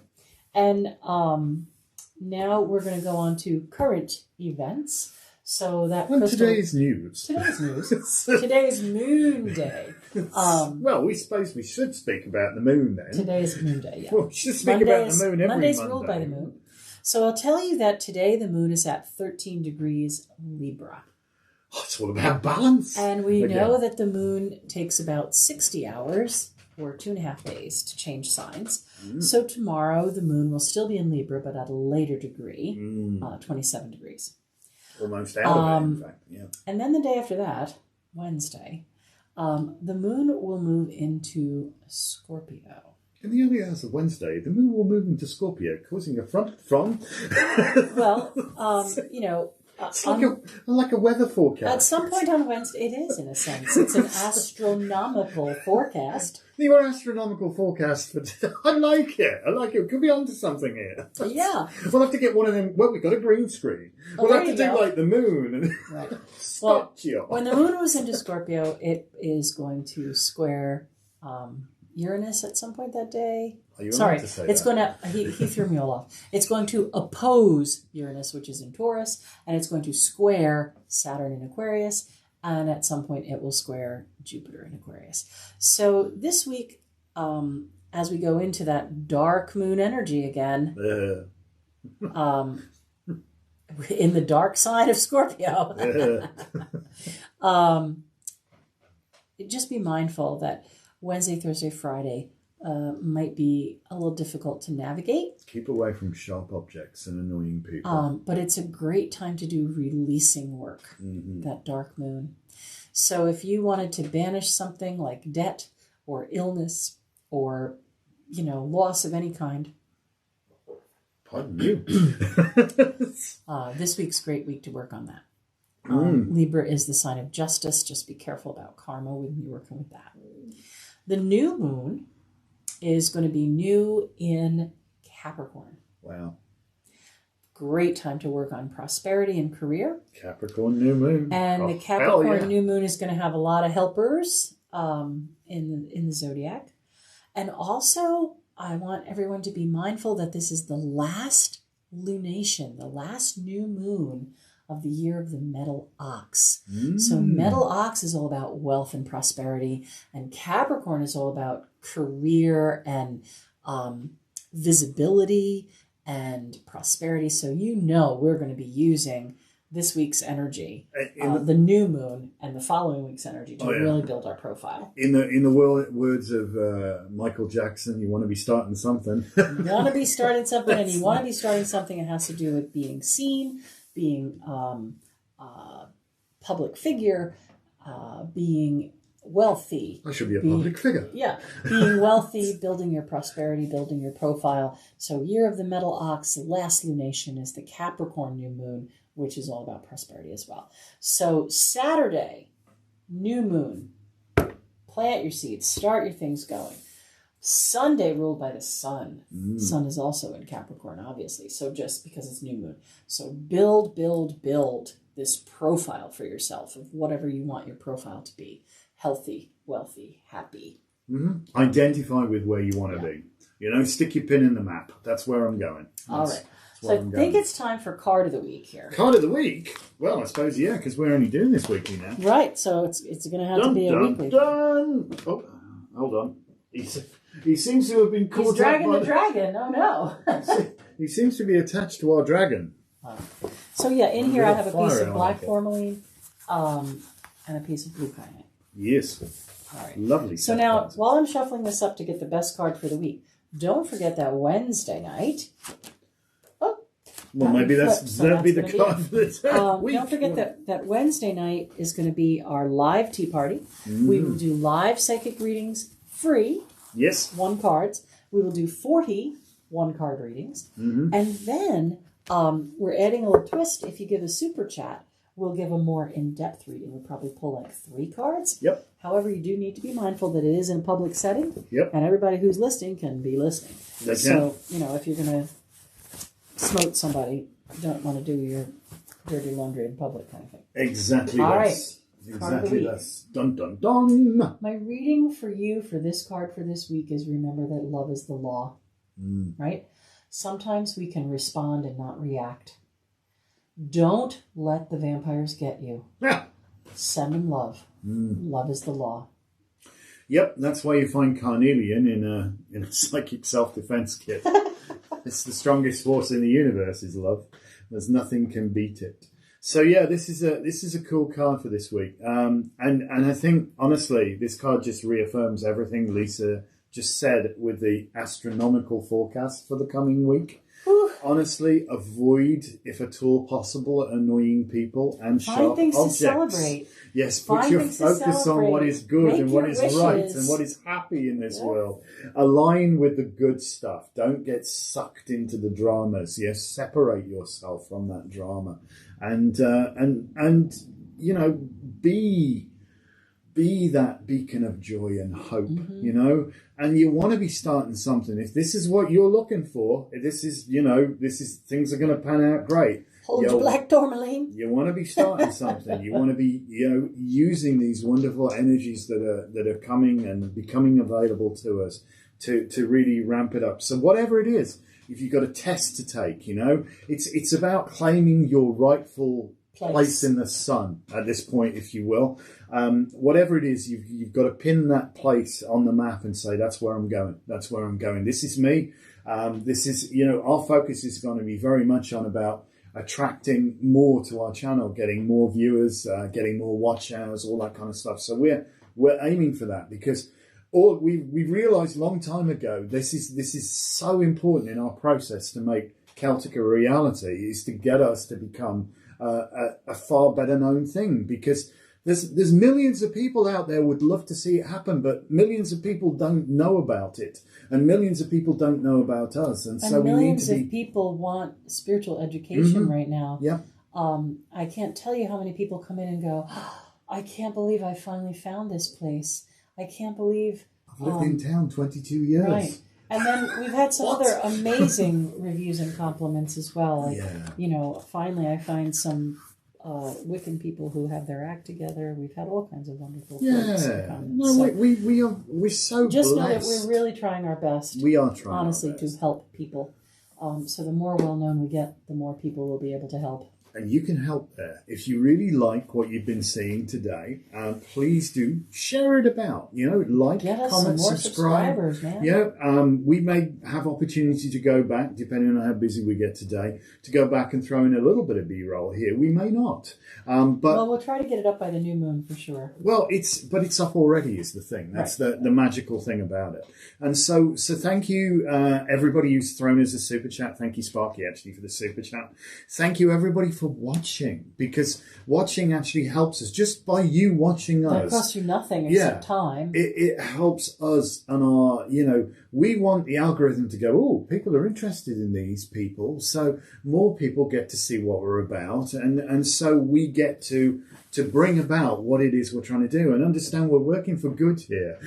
and now we're going to go on to current events. So that today's news. Today's Moon Day. Well, we suppose we should speak about the moon then. Today's Moon Day, yeah. Well, we should speak about the moon every Monday's Monday. ruled by the moon. So I'll tell you that today the moon is at 13 degrees Libra. Oh, it's all about balance. And we know that the moon takes about 60 hours or 2.5 days to change signs. So tomorrow the moon will still be in Libra, but at a later degree, 27 degrees. Almost out of it, in fact. Yeah. And then the day after that, Wednesday, the moon will move into Scorpio. In the early hours of Wednesday, the moon will move into Scorpio, causing a front from. Well, it's like a weather forecast. At some point on Wednesday, it is in a sense. It's an astronomical forecast. Your astronomical forecast for today. I like it. We could be onto something here. Yeah. We'll have to get one of them. Well, we've got a green screen. We'll have to do like the moon. And right. Scorpio. When the moon was into Scorpio, it is going to square Uranus at some point that day. Sorry, it's going to. He threw me all off. It's going to oppose Uranus, which is in Taurus, and it's going to square Saturn in Aquarius, and at some point it will square Jupiter in Aquarius. So this week, as we go into that dark moon energy again, in the dark side of Scorpio, just be mindful that Wednesday, Thursday, Friday might be a little difficult to navigate. Keep away from sharp objects and annoying people. But it's a great time to do releasing work, that dark moon. So if you wanted to banish something like debt or illness or, loss of any kind. Pardon you. This week's a great week to work on that. Libra is the sign of justice. Just be careful about karma when you're working with that. The new moon is going to be new in Capricorn. Wow. Great time to work on prosperity and career. Capricorn new moon. And the Capricorn new moon is going to have a lot of helpers in the zodiac. And also, I want everyone to be mindful that this is the last lunation, the last new moon of the year of the metal ox. So metal ox is all about wealth and prosperity, and Capricorn is all about career and visibility and prosperity. So we're going to be using this week's energy, the new moon, and the following week's energy to really build our profile. In the words of Michael Jackson, you want to be starting something. You want to be starting something, and you want to be starting something that has to do with being seen, being public figure, being wealthy. I should be a public figure. Yeah, being wealthy, building your prosperity, building your profile. So year of the metal ox, last lunation is the Capricorn new moon, which is all about prosperity as well. So Saturday, new moon, plant your seeds, start your things going. Sunday ruled by the sun. Sun is also in Capricorn, obviously. So just because it's new moon. So build this profile for yourself of whatever you want your profile to be. Healthy, wealthy, happy. Identify with where you want to be. Stick your pin in the map. That's where I'm going. All right. So I think it's time for card of the week here. Card of the week? Well, I suppose, yeah, because we're only doing this weekly now. Right. So it's going to have to be a weekly. Oh, hold on. He seems to have been caught He's dragging the dragon. Oh, no. He seems to be attached to our dragon. So, in here I have a piece of black tourmaline and a piece of blue Garnet. Yes. All right. Lovely. So now, while I'm shuffling this up to get the best card for the week, don't forget that Wednesday night. Well, maybe that'll be the card for the week. Don't forget that Wednesday night is going to be our live tea party. We will do live psychic readings free. Yes. 1 cards. We will do 40 1-card readings. And then we're adding a little twist. If you give a super chat, we'll give a more in-depth reading. We'll probably pull like 3 cards. Yep. However, you do need to be mindful that it is in a public setting. Yep. And everybody who's listening can be listening. They can. So, if you're going to smote somebody, you don't want to do your dirty laundry in public kind of thing. Exactly. All right. right. Exactly this. Dun dun dun. My reading for you for this card for this week is remember that love is the law. Right? Sometimes we can respond and not react. Don't let the vampires get you. Yeah. Send them love. Love is the law. Yep, that's why you find Carnelian in a psychic self-defense kit. It's the strongest force in the universe is love. There's nothing can beat it. So yeah, this is a cool card for this week. And I think honestly, this card just reaffirms everything Lisa just said with the astronomical forecast for the coming week. Whew. Honestly, avoid, if at all possible, annoying people and Find sharp things objects. To celebrate. Yes, Find put your things to focus on what is good Make and what your is wishes. right and what is happy in this world. Align with the good stuff. Don't get sucked into the dramas. Yes, separate yourself from that drama, and be that beacon of joy and hope. And you want to be starting something. If this is what you're looking for, if this is things are going to pan out great. Hold your black tourmaline. You want to be starting something. You want to be, using these wonderful energies that are coming and becoming available to us to really ramp it up. So whatever it is, if you've got a test to take, it's about claiming your rightful place in the sun at this point, if you will. Whatever it is, you've got to pin that place on the map and say, that's where I'm going. That's where I'm going. This is me. This is, our focus is going to be very much on about attracting more to our channel, getting more viewers, getting more watch hours, all that kind of stuff. So we're aiming for that because we realized a long time ago this is so important in our process to make Celtic a reality, is to get us to become a far better known thing, because there's millions of people out there would love to see it happen, but millions of people don't know about it, and millions of people don't know about us, and so we need to be. Millions of people want spiritual education right now. Yeah. I can't tell you how many people come in and go, oh, I can't believe I finally found this place. I can't believe I've lived in town 22 years. Right. And then we've had some other amazing reviews and compliments as well. Like, finally I find some Wiccan people who have their act together. We've had all kinds of wonderful comments. No, so we're so just blessed. know that we're really trying our best. We are trying honestly our best to help people. So the more well known we get, the more people will be able to help. And you can help there. If you really like what you've been seeing today, please do share it about. Like, comment, subscribe. Man. We may have opportunity to go back, depending on how busy we get today, to go back and throw in a little bit of B-roll here. We may not. But we'll try to get it up by the new moon for sure. Well, it's up already is the thing. That's the magical thing about it. And so thank you, everybody who's thrown us a super chat. Thank you, Sparky, actually, for the super chat. Thank you, everybody, for watching, because watching actually helps us. Just by you watching us, it costs you nothing except time. It helps us, and our, we want the algorithm to go, oh, people are interested in these people, so more people get to see what we're about, and so we get to bring about what it is we're trying to do, and understand we're working for good here.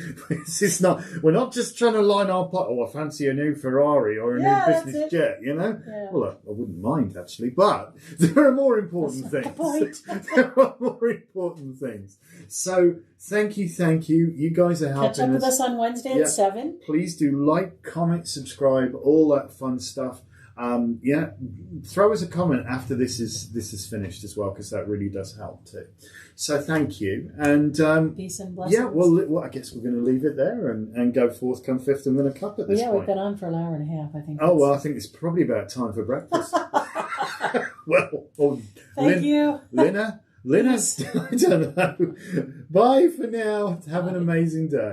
We're not just trying to line our pot. Oh, I fancy a new Ferrari or a new business jet, Yeah. Well, I wouldn't mind actually, but there are more important things. There are more important things. So thank you. You guys are helping us. Catch up with us on Wednesday at 7. Please do like, comment, subscribe, all that fun stuff. Throw us a comment after this is finished as well, because that really does help too. So thank you, and peace and blessings. Well, I guess we're going to leave it there and go forth, come fifth, and win a cup at this point. We've been on for an hour and a half, I think. I think it's probably about time for breakfast. Thank you, Lina. I don't know. Bye for now. Have an amazing day.